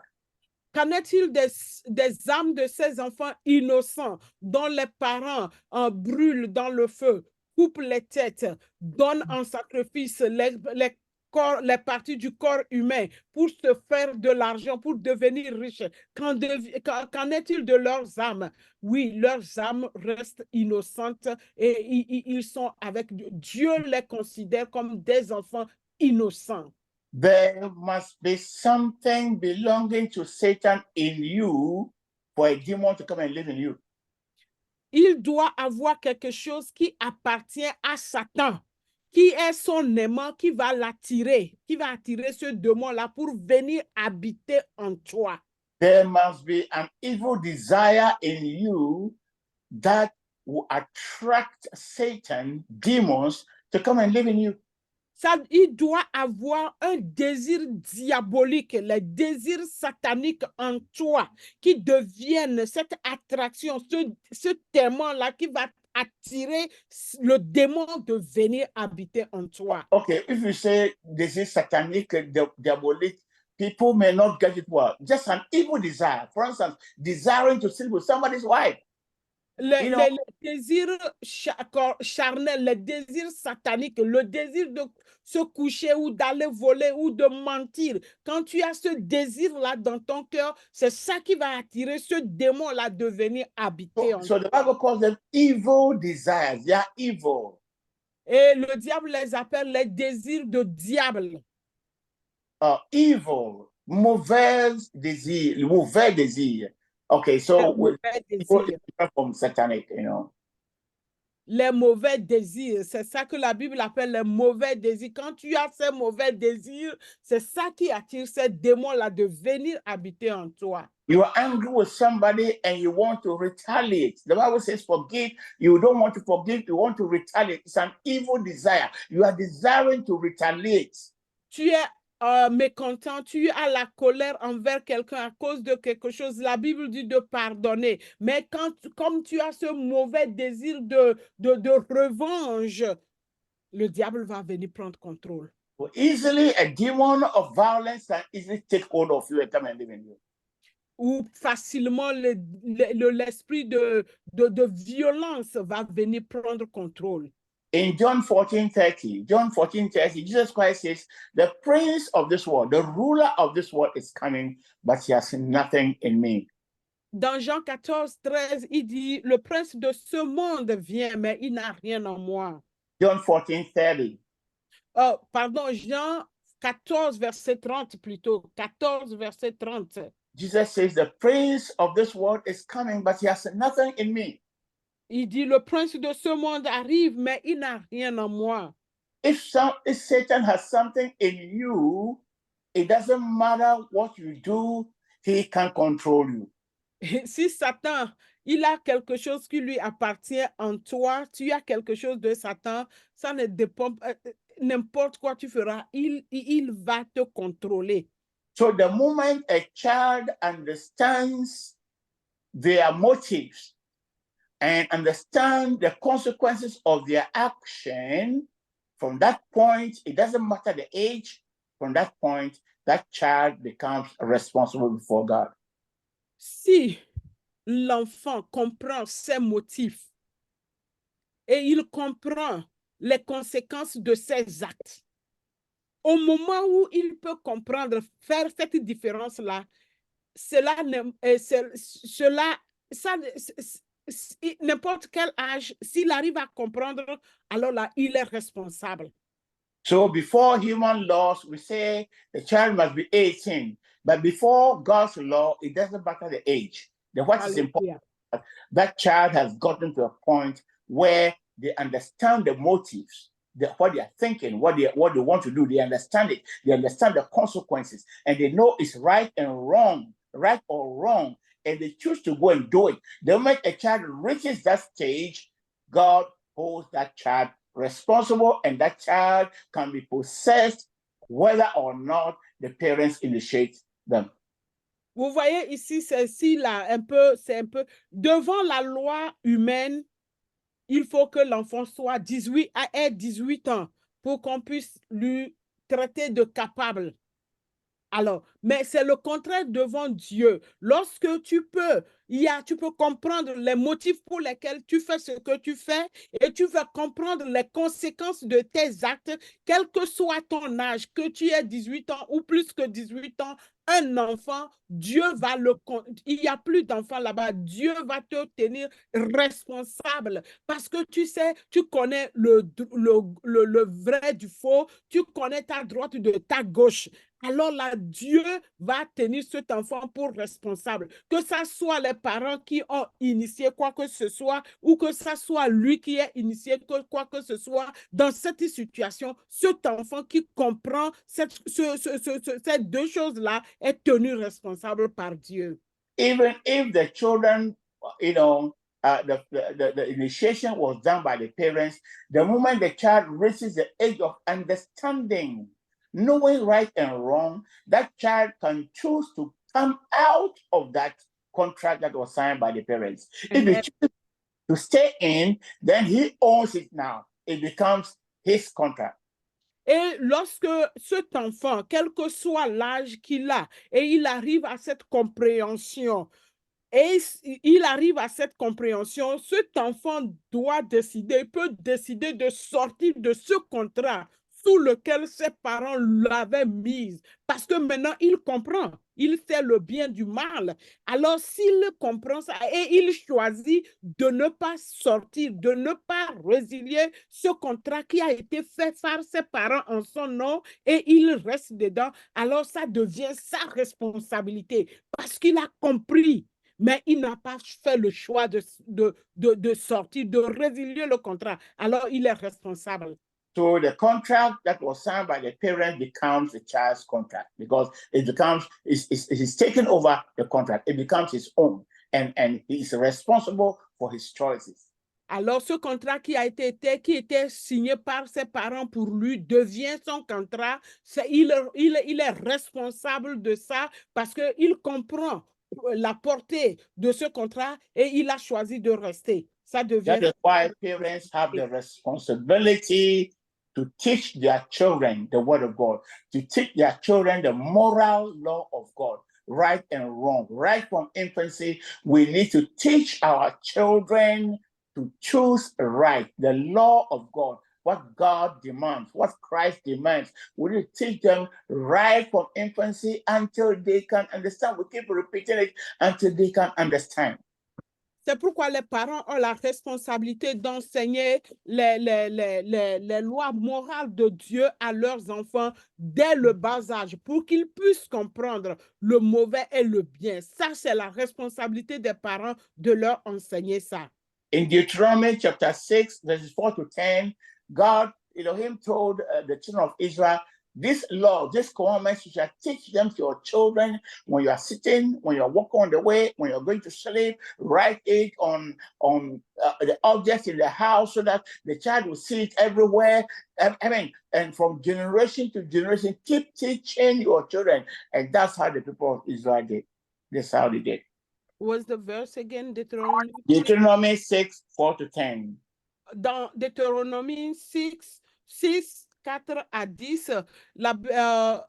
Qu'en est-il des âmes de ces enfants innocents dont les parents brûlent dans le feu, coupent les têtes, donnent en sacrifice les parties du corps humain pour se faire de l'argent, pour devenir riches? Qu'en est-il de leurs âmes? Oui, leurs âmes restent innocentes et ils sont avec Dieu. Dieu les considère comme des enfants innocents. There must be something belonging to Satan in you for a demon to come and live in you. Il doit avoir quelque chose qui appartient à Satan, qui est son aimant, qui va l'attirer, qui va attirer ce démon-là pour venir habiter en toi. There must be an evil desire in you that will attract Satan, demons, to come and live in you. Il doit avoir un désir diabolique, les désirs sataniques en toi qui deviennent cette attraction, ce témoin-là qui va attirer le démon de venir habiter en toi. Okay, if you say désir satanique, diabolique, people may not get it well. Just an evil desire. For instance, desiring to sleep with somebody's wife. Les désirs charnels, les désirs sataniques, le désir de se coucher ou d'aller voler ou de mentir. Quand tu as ce désir-là dans ton cœur, c'est ça qui va attirer ce démon-là de venir habiter en toi. So the Bible calls them evil desires. They are evil. Et le diable les appelle les désirs de diable. Evil, mauvais désir. Okay, so from satanic, les mauvais désirs. C'est ça que la Bible appelle les mauvais désirs. Quand tu as ces mauvais désirs, c'est ça qui attire ces démons-là de venir habiter en toi. You are angry with somebody and you want to retaliate. The Bible says forgive. You don't want to forgive. You want to retaliate. It's an evil desire. You are desiring to retaliate. Tu es mécontent, tu as la colère envers quelqu'un à cause de quelque chose. La Bible dit de pardonner. Mais comme tu as ce mauvais désir de revanche, le diable va venir prendre contrôle. Well, easily, a demon of violence can easily take hold of you and come and live in you. Ou facilement l'esprit de violence va venir prendre contrôle. In John 14:30, Jesus Christ says, the prince of this world, the ruler of this world is coming, but he has nothing in me. Dans Jean 14:13, il dit, le prince de ce monde vient, mais il n'a rien en moi. John 14:30. Pardon, Jean 14, verset 30 plutôt. 14, verset 30. Jesus says, the prince of this world is coming, but he has nothing in me. Il dit, le prince de ce monde arrive, mais il n'a rien en moi. If Satan has something in you, it doesn't matter what you do, he can control you. Si Satan, il a quelque chose qui lui appartient en toi, tu as quelque chose de Satan, ça ne dépend n'importe quoi tu feras, il va te contrôler. So the moment a child understands their motives and understand the consequences of their action, from that point, it doesn't matter the age, from that point, that child becomes responsible before God. Si l'enfant comprend ses motifs et il comprend les conséquences de ses actes, au moment où il peut comprendre, faire cette différence-là, n'importe quel âge, s'il arrive à comprendre, alors là, il est responsable. So before human laws, we say the child must be 18. But before God's law, it doesn't matter the age. What is important, that child has gotten to a point where they understand the motives, what they are thinking, what they want to do. They understand it. They understand the consequences, and they know it's right and wrong, right or wrong, and they choose to go and do it. The moment a child reaches that stage, God holds that child responsible, and that child can be possessed whether or not the parents initiate them. Vous voyez ici, c'est un peu devant la loi humaine, il faut que l'enfant soit 18 ans pour qu'on puisse lui traiter de capable. Alors, mais c'est le contraire devant Dieu. Lorsque tu peux comprendre les motifs pour lesquels tu fais ce que tu fais et tu vas comprendre les conséquences de tes actes, quel que soit ton âge, que tu aies 18 ans ou plus que 18 ans, un enfant, Dieu va il n'y a plus d'enfants là-bas, Dieu va te tenir responsable parce que tu sais, tu connais le vrai du faux, tu connais ta droite de ta gauche. Alors là, Dieu va tenir cet enfant pour responsable. Que ce soit les parents qui ont initié quoi que ce soit ou que ce soit lui qui ait initié quoi que ce soit, dans cette situation, cet enfant qui comprend ces deux choses-là est tenu responsable par Dieu. Even if the children, the initiation was done by the parents, the moment the child reaches the age of understanding, knowing right and wrong, that child can choose to come out of that contract that was signed by the parents. If he chooses to stay in, then he owns it now. It becomes his contract. Et lorsque cet enfant, quel que soit l'âge qu'il a, et il arrive à cette compréhension, cet enfant doit décider, il peut décider de sortir de ce contrat sous lequel ses parents l'avaient mise. Parce que maintenant, il comprend. Il sait le bien du mal. Alors, s'il comprend ça et il choisit de ne pas sortir, de ne pas résilier ce contrat qui a été fait par ses parents en son nom et il reste dedans, alors ça devient sa responsabilité parce qu'il a compris. mais il n'a pas fait le choix de sortir, de résilier le contrat. Alors, il est responsable. So the contract that was signed by the parent becomes the child's contract because it becomes, he's taken over the contract. It becomes his own, and he's responsible for his choices. Alors, ce contrat qui était signé par ses parents pour lui devient son contrat. Il est responsable de ça parce qu'il comprend la portée de ce contrat et il a choisi de rester. Ça devient. That is why parents have the responsibility to teach their children the word of God, to teach their children the moral law of God, right and wrong. Right from infancy, we need to teach our children to choose right, the law of God, what God demands, what Christ demands. We need to teach them right from infancy until they can understand. We keep repeating it until they can understand. C'est pourquoi les parents ont la responsabilité d'enseigner les lois morales de Dieu à leurs enfants dès le bas âge pour qu'ils puissent comprendre le mauvais et le bien. Ça, c'est la responsabilité des parents de leur enseigner ça. In Deuteronomy chapter 6, verses 4 to 10, God, Elohim told the children of Israel, this law, this commandments, you shall teach them to your children when you are sitting, when you are walking on the way, when you're going to sleep. Write it on the objects in the house so that the child will see it everywhere. And from generation to generation, keep teaching your children. And that's how the people of Israel did. That's how they did. What's the verse again? Deuteronomy 6, 4 to 10. Dans Deutéronomie 6, 4 à 10,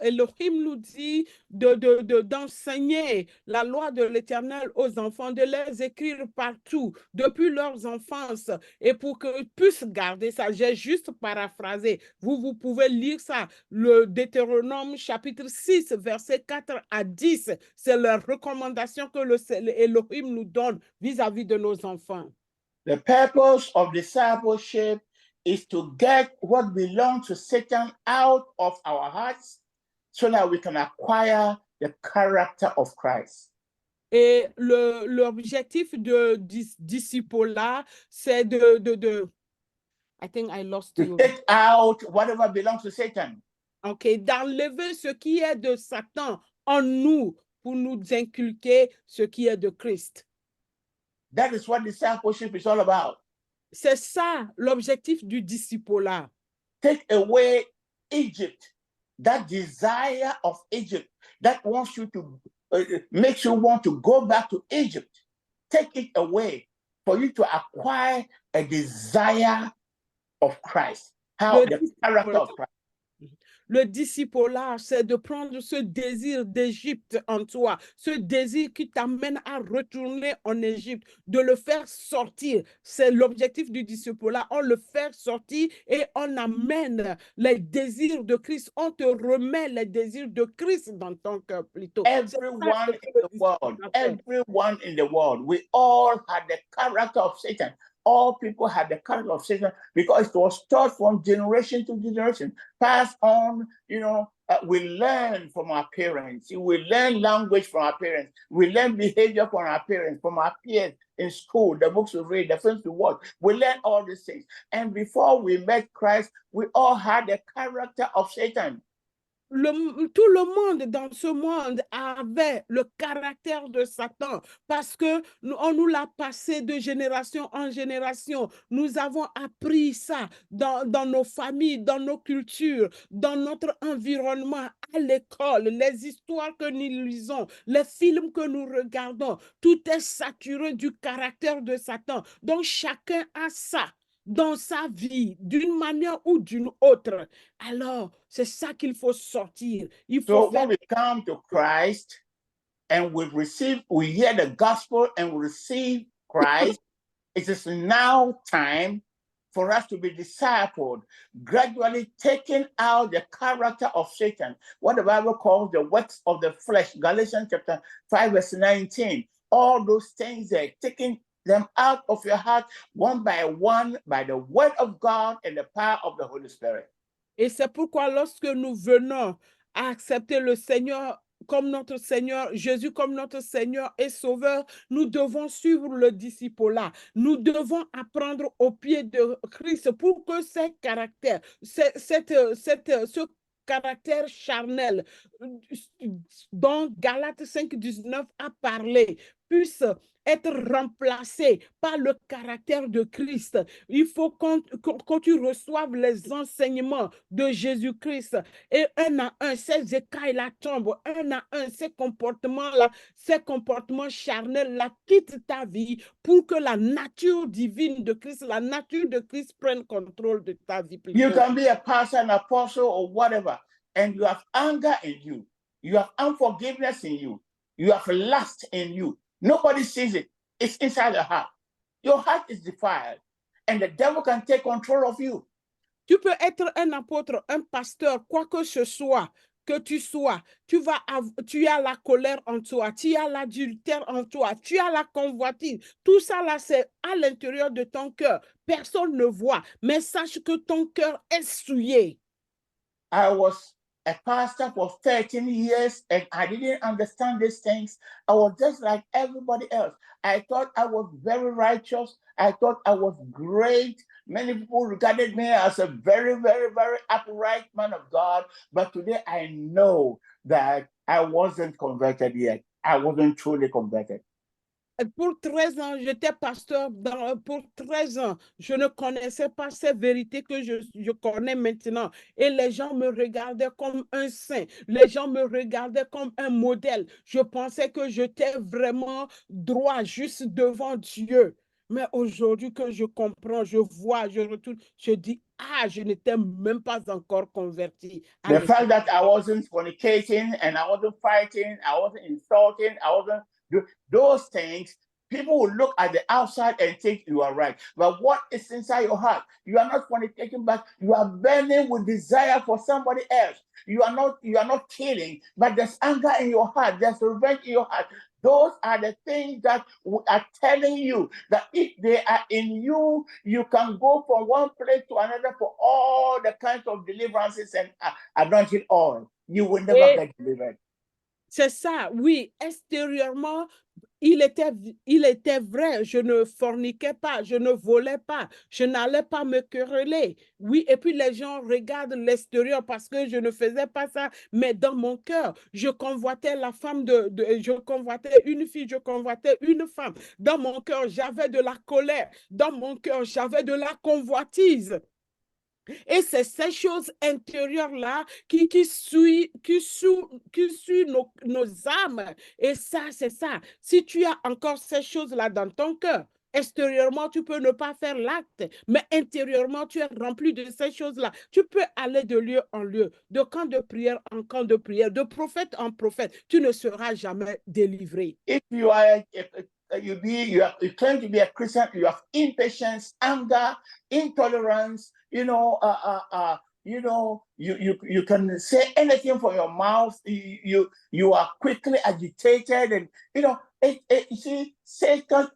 Elohim nous dit d'enseigner la loi de l'Éternel aux enfants, de les écrire partout, depuis leurs enfances, et pour qu'ils puissent garder ça. J'ai juste paraphrasé. Vous pouvez lire ça. Le Deutéronome chapitre 6, verset 4 à 10, c'est la recommandation que Elohim nous donne vis-à-vis de nos enfants. The purpose of discipleship is to get what belongs to Satan out of our hearts so that we can acquire the character of Christ. Et l'objectif de disciple-là, c'est de I think I lost you. To take out whatever belongs to Satan. OK, d'enlever ce qui est de Satan en nous pour nous inculquer ce qui est de Christ. That is what discipleship is all about. C'est ça l'objectif du disciple-là. Take away Egypt, that desire of Egypt that wants you to, makes you want to go back to Egypt. Take it away for you to acquire a desire of Christ. How the character of Christ. Le disciple-là, c'est de prendre ce désir d'Égypte en toi, ce désir qui t'amène à retourner en Égypte, de le faire sortir. C'est l'objectif du disciple-là. On le fait sortir et on amène les désirs de Christ. On te remet les désirs de Christ dans ton cœur plutôt. Everyone in the world, we all had the character of Satan. All people had the character of Satan because it was taught from generation to generation, passed on. We learn from our parents. We learn language from our parents. We learn behavior from our parents, from our peers in school, the books we read, the films we watch. We learn all these things. And before we met Christ, we all had the character of Satan. Tout le monde dans ce monde avait le caractère de Satan parce que on nous l'a passé de génération en génération. Nous avons appris ça dans nos familles, dans nos cultures, dans notre environnement, à l'école, les histoires que nous lisons, les films que nous regardons. Tout est saturé du caractère de Satan. Donc chacun a ça dans sa vie, d'une manière ou d'une autre. Alors, c'est ça qu'il faut sortir. When we come to Christ and we hear the gospel and we receive Christ, it is now time for us to be discipled, gradually taking out the character of Satan, what the Bible calls the works of the flesh, Galatians chapter 5, verse 19. All those things are taking them out of your heart one by one by the word of God and the power of the Holy Spirit. Et c'est pourquoi lorsque nous venons à accepter le Seigneur comme notre Seigneur, Jésus comme notre Seigneur et Sauveur, nous devons suivre le disciple-là. Nous devons apprendre au pied de Christ pour que ces caractères, ce caractère charnel dont Galates 5,19 a parlé puisse être remplacé par le caractère de Christ. Il faut que tu reçoives les enseignements de Jésus-Christ. Et un à un, ces écailles-là tombent. Un à un, ces comportements-là, ces comportements charnels-là quittent ta vie pour que la nature divine de Christ, la nature de Christ prenne contrôle de ta vie plutôt. You can be a pastor, an apostle, or whatever, and you have anger in you. You have unforgiveness in you. You have lust in you. Nobody sees it. It's inside the heart. Your heart is defiled, and the devil can take control of you. Tu peux être un apôtre, un pasteur, quoi que ce soit que tu sois, tu as la colère en toi, tu as l'adultère en toi, tu as la convoitise. Tout ça là, c'est à l'intérieur de ton cœur. Personne ne voit, mais sache que ton cœur est souillé. I was a pastor for 13 years and I didn't understand these things. I was just like everybody else. I thought I was very righteous. I thought I was great. Many people regarded me as a very, very, very upright man of God. But today I know that I wasn't converted yet. I wasn't truly converted. Pour 13 ans, j'étais pasteur. Pour 13 ans, je ne connaissais pas ces vérités que je connais maintenant. Et les gens me regardaient comme un saint. Les gens me regardaient comme un modèle. Je pensais que j'étais vraiment droit, juste devant Dieu. Mais aujourd'hui que je comprends, je vois, je retourne, je dis, ah, je n'étais même pas encore converti. The fact that I wasn't fornicating and I wasn't fighting, I wasn't insulting, I wasn't those things, people will look at the outside and think you are right. But what is inside your heart? You are not fornicating, but you are burning with desire for somebody else. You are not killing, but there's anger in your heart, there's revenge in your heart. Those are the things that are telling you that if they are in you, you can go from one place to another for all the kinds of deliverances and anointing oil. You will never get delivered. C'est ça, oui. Extérieurement, il était vrai, je ne forniquais pas, je ne volais pas, je n'allais pas me quereller. Oui, et puis les gens regardent l'extérieur parce que je ne faisais pas ça, mais dans mon cœur, je convoitais la femme je convoitais une fille, je convoitais une femme. Dans mon cœur, j'avais de la colère. Dans mon cœur, j'avais de la convoitise. Et c'est ces choses intérieures-là qui suivent nos âmes. Et ça, c'est ça. Si tu as encore ces choses-là dans ton cœur, extérieurement, tu peux ne pas faire l'acte, mais intérieurement, tu es rempli de ces choses-là. Tu peux aller de lieu en lieu, de camp de prière en camp de prière, de prophète en prophète. Tu ne seras jamais délivré. If you claim to be a Christian, you have impatience, anger, intolerance, you can say anything from your mouth. You are quickly agitated, and you see, Satan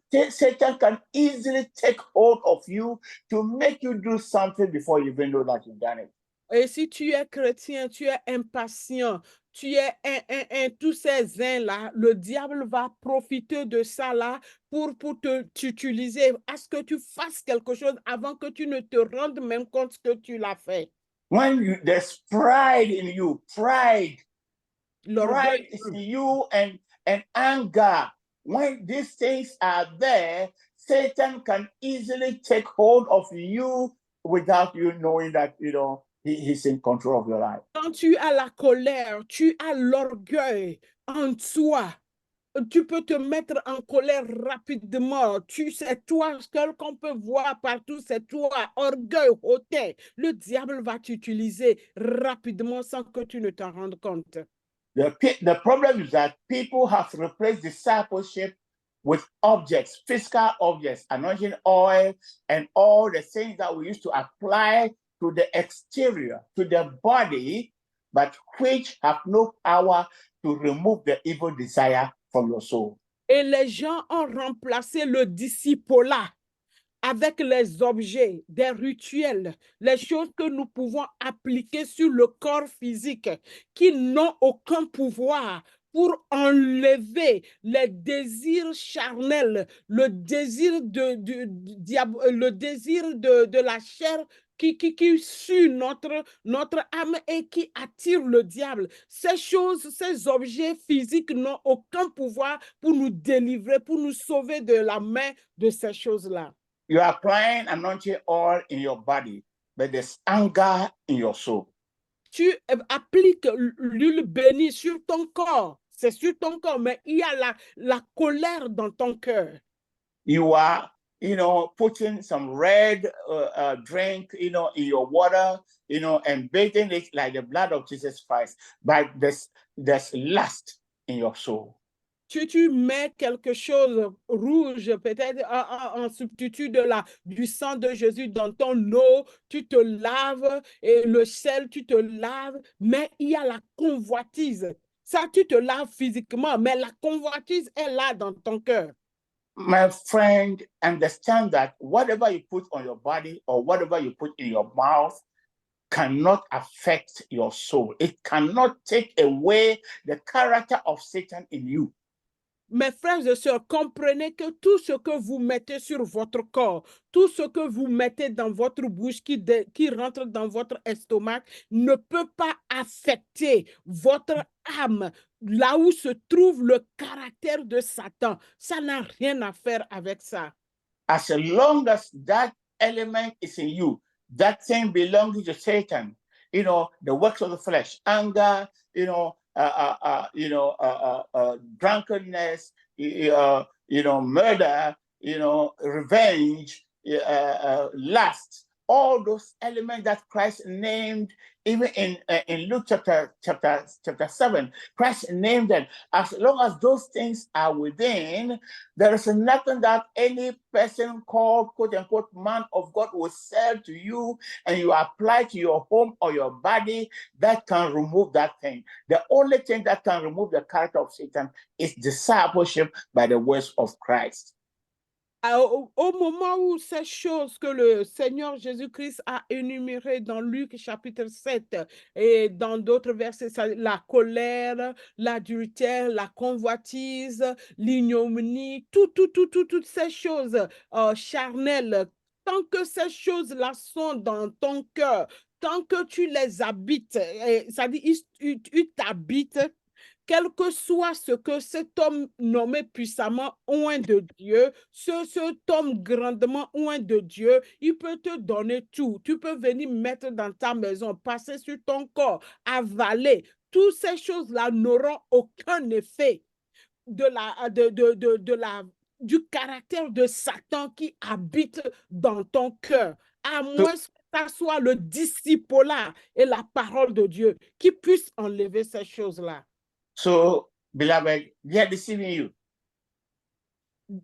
can easily take hold of you to make you do something before you even know that you've done it. Et si tu es chrétien, tu es impatient, tu es tous ces uns-là, le diable va profiter de ça là pour t'utiliser à ce que tu fasses quelque chose avant que tu ne te rendes même compte que tu l'as fait. When there's pride in you, pride is in you, and anger. When these things are there, Satan can easily take hold of you without you knowing that, he's in control of your life. Quand tu as la colère, tu as l'orgueil en toi, tu peux te mettre en colère rapidement. C'est toi, ce qu'on peut voir partout, c'est toi, orgueil, hautain. Le diable va t'utiliser rapidement sans que tu ne t'en rendes compte. The problem is that people have replaced discipleship with objects, physical objects, anointing oil, and all the things that we used to apply to the exterior, to the body, but which have no power to remove the evil desire from your soul. Et les gens ont remplacé le disciple-là avec les objets, des rituels, les choses que nous pouvons appliquer sur le corps physique qui n'ont aucun pouvoir pour enlever les désirs charnels, le désir le désir de la chair qui sue notre âme et qui attire le diable. Ces choses, ces objets physiques n'ont aucun pouvoir pour nous délivrer, pour nous sauver de la main de ces choses-là. You are applying anointing oil in your body, but there's anger in your soul. Tu appliques l'huile bénie sur ton corps, c'est sur ton corps, mais il y a la colère dans ton cœur. You are, putting some red drink, in your water, and bathing it like the blood of Jesus Christ. But there's lust in your soul. Tu mets quelque chose rouge, peut-être en substitut du sang de Jésus dans ton eau, tu te laves et le sel, tu te laves, mais il y a la convoitise. Ça, tu te laves physiquement, mais la convoitise est là dans ton cœur. My friend, understand that whatever you put on your body or whatever you put in your mouth cannot affect your soul. It cannot take away the character of Satan in you. Mes frères et sœurs, comprenez que tout ce que vous mettez sur votre corps, tout ce que vous mettez dans votre bouche qui rentre dans votre estomac ne peut pas affecter votre âme, là où se trouve le caractère de Satan. Ça n'a rien à faire avec ça. As long as that element is in you, that thing belonging to Satan, the works of the flesh, anger, drunkenness, murder, revenge, lust, all those elements that Christ named, even in Luke chapter 7, Christ named them. As long as those things are within, there is nothing that any person called, quote unquote, man of God will sell to you and you apply to your home or your body that can remove that thing. The only thing that can remove the character of Satan is discipleship by the words of Christ. Au moment où ces choses que le Seigneur Jésus-Christ a énumérées dans Luc chapitre 7 et dans d'autres versets, la colère, l'adultère, la convoitise, l'ignominie, toutes ces choses charnelles, tant que ces choses-là sont dans ton cœur, tant que tu les habites, c'est-à-dire ils t'habitent, quel que soit ce que cet homme nommé puissamment oint de Dieu, cet homme grandement oint de Dieu, il peut te donner tout. Tu peux venir mettre dans ta maison, passer sur ton corps, avaler. Toutes ces choses-là n'auront aucun effet du caractère de Satan qui habite dans ton cœur, à moins que ça soit le disciple-là et la parole de Dieu qui puisse enlever ces choses-là. So, beloved, they are deceiving you.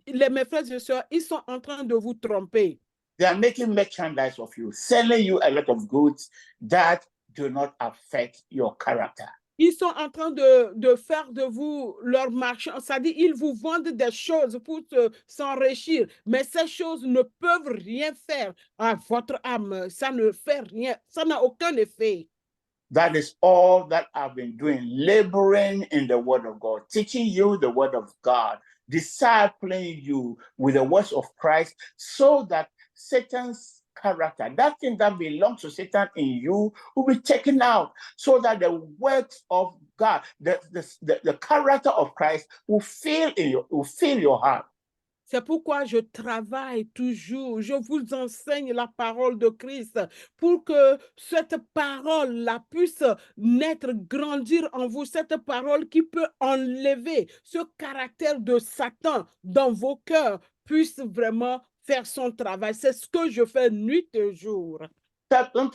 Mes frères et sœurs, ils sont en train de vous tromper. They are making merchandise of you, selling you a lot of goods that do not affect your character. Ils sont en train de faire de vous leur marchand. C'est-à-dire, ils vous vendent des choses pour s'enrichir, mais ces choses ne peuvent rien faire à votre âme. Ça ne fait rien. Ça n'a aucun effet. That is all that I've been doing, laboring in the word of God, teaching you the word of God, discipling you with the words of Christ, so that Satan's character, that thing that belongs to Satan in you, will be taken out, so that the works of God, the character of Christ will fill your heart. C'est pourquoi je travaille toujours. Je vous enseigne la parole de Christ pour que cette parole-là puisse naître, grandir en vous. Cette parole qui peut enlever ce caractère de Satan dans vos cœurs puisse vraiment faire son travail. C'est ce que je fais nuit et jour.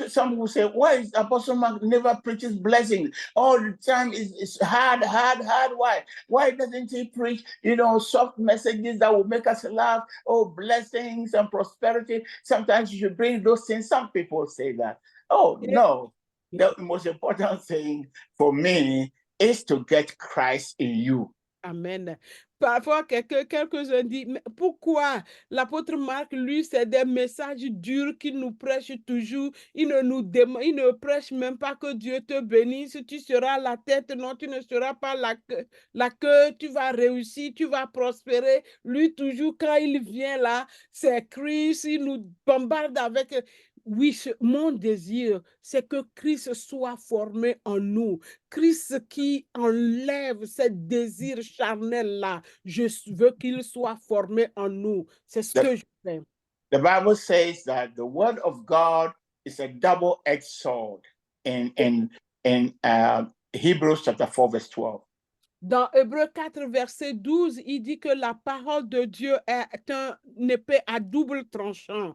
Some will say, why is Apostle Mark never preaches blessings? All the time is hard. Why? Why doesn't he preach, soft messages that will make us laugh? Oh, blessings and prosperity. Sometimes you should bring those things. Some people say that. Oh, no. The most important thing for me is to get Christ in you. Amen. Parfois, quelques-uns disent, mais pourquoi l'apôtre Marc, lui, c'est des messages durs qu'il nous prêche toujours. Il ne prêche même pas que Dieu te bénisse. Tu seras la tête, non, tu ne seras pas la queue. Tu vas réussir, tu vas prospérer. Lui, toujours, quand il vient là, c'est Christ. Il nous bombarde avec... Oui, mon désir, c'est que Christ soit formé en nous. Christ qui enlève ce désir charnel-là. Je veux qu'il soit formé en nous. C'est ce que je fais. The Bible says that the word of God is a double-edged sword in Hebrews chapter 4, verse 12. Dans Hébreux 4, verset 12, il dit que la parole de Dieu est une épée à double tranchant.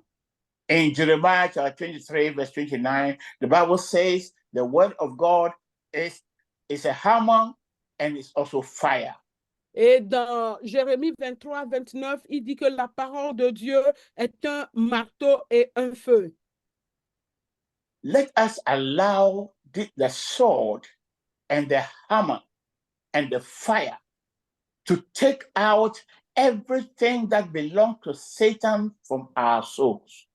In Jeremiah chapter 23, verse 29, the Bible says the word of God is a hammer and it's also fire. Et dans Jérémie 23, 29, il dit que la parole de Dieu est un marteau et un feu. Let us allow the sword and the hammer and the fire to take out everything that belongs to Satan from our souls.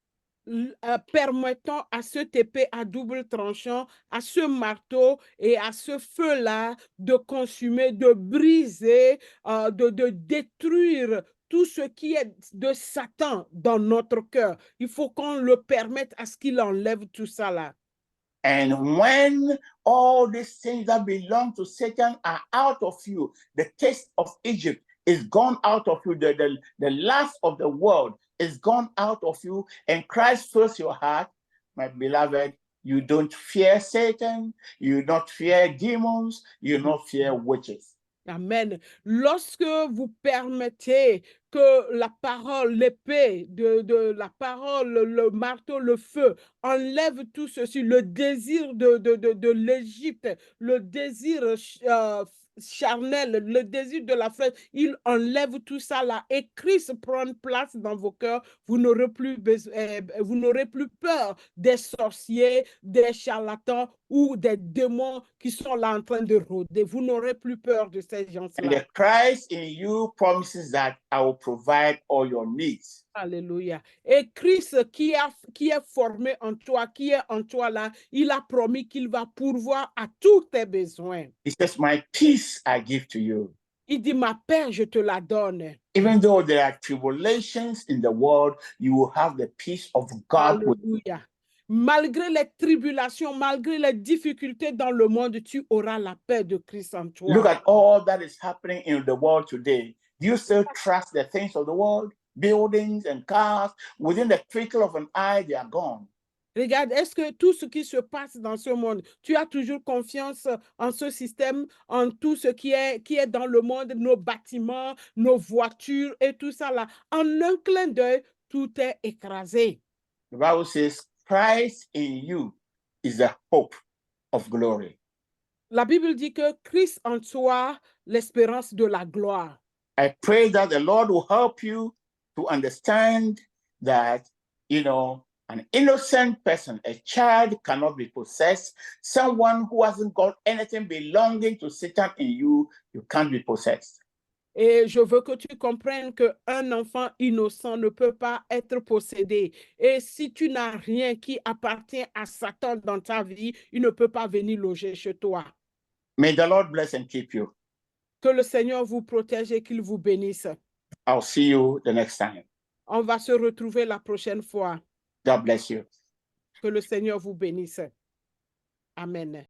Permettons à cette épée à double tranchant, à ce marteau et à ce feu-là de consumer, de briser, de détruire tout ce qui est de Satan dans notre cœur. Il faut qu'on le permette à ce qu'il enlève tout ça là. And when all these things that belong to Satan are out of you, the taste of Egypt is gone out of you, the lust of the world is gone out of you, and Christ fills your heart, my beloved, you don't fear Satan, you don't fear demons, you don't fear witches. Amen. Lorsque vous permettez que la parole, l'épée de la parole, le marteau, le feu, enlève tout ceci, le désir de l'Égypte, le désir charnel, le désir de la flèche, il enlève tout ça là et Christ prend place dans vos cœurs. Vous n'aurez plus peur des sorciers, des charlatans ou des démons qui sont là en train de rôder. Vous n'aurez plus peur de ces gens-là. And the Christ in you promises that I will provide all your needs. Alléluia. Et Christ qui est formé en toi, qui est en toi là, il a promis qu'il va pourvoir à tous tes besoins. He says, my peace I give to you. Il dit, ma paix, je te la donne. Even though there are tribulations in the world, you will have the peace of God. Alléluia. Malgré les tribulations, malgré les difficultés dans le monde, tu auras la paix de Christ en toi. Look at all that is happening in the world today. Do you still trust the things of the world? Buildings and cars, within the twinkle of an eye, they are gone. Regarde, est-ce que tout ce qui se passe dans ce monde, tu as toujours confiance en ce système, en tout ce qui est dans le monde, nos bâtiments, nos voitures et tout ça là. En un clin d'œil, tout est écrasé. The Bible says, Christ in you is the hope of glory. La Bible dit que Christ en toi, l'espérance de la gloire. I pray that the Lord will help you to understand that, an innocent person, a child cannot be possessed. Someone who hasn't got anything belonging to Satan in you, you can't be possessed. Et je veux que tu comprennes qu'un enfant innocent ne peut pas être possédé. Et si tu n'as rien qui appartient à Satan dans ta vie, il ne peut pas venir loger chez toi. May the Lord bless and keep you. Que le Seigneur vous protège et qu'il vous bénisse. I'll see you the next time. On va se retrouver la prochaine fois. God bless you. Que le Seigneur vous bénisse. Amen.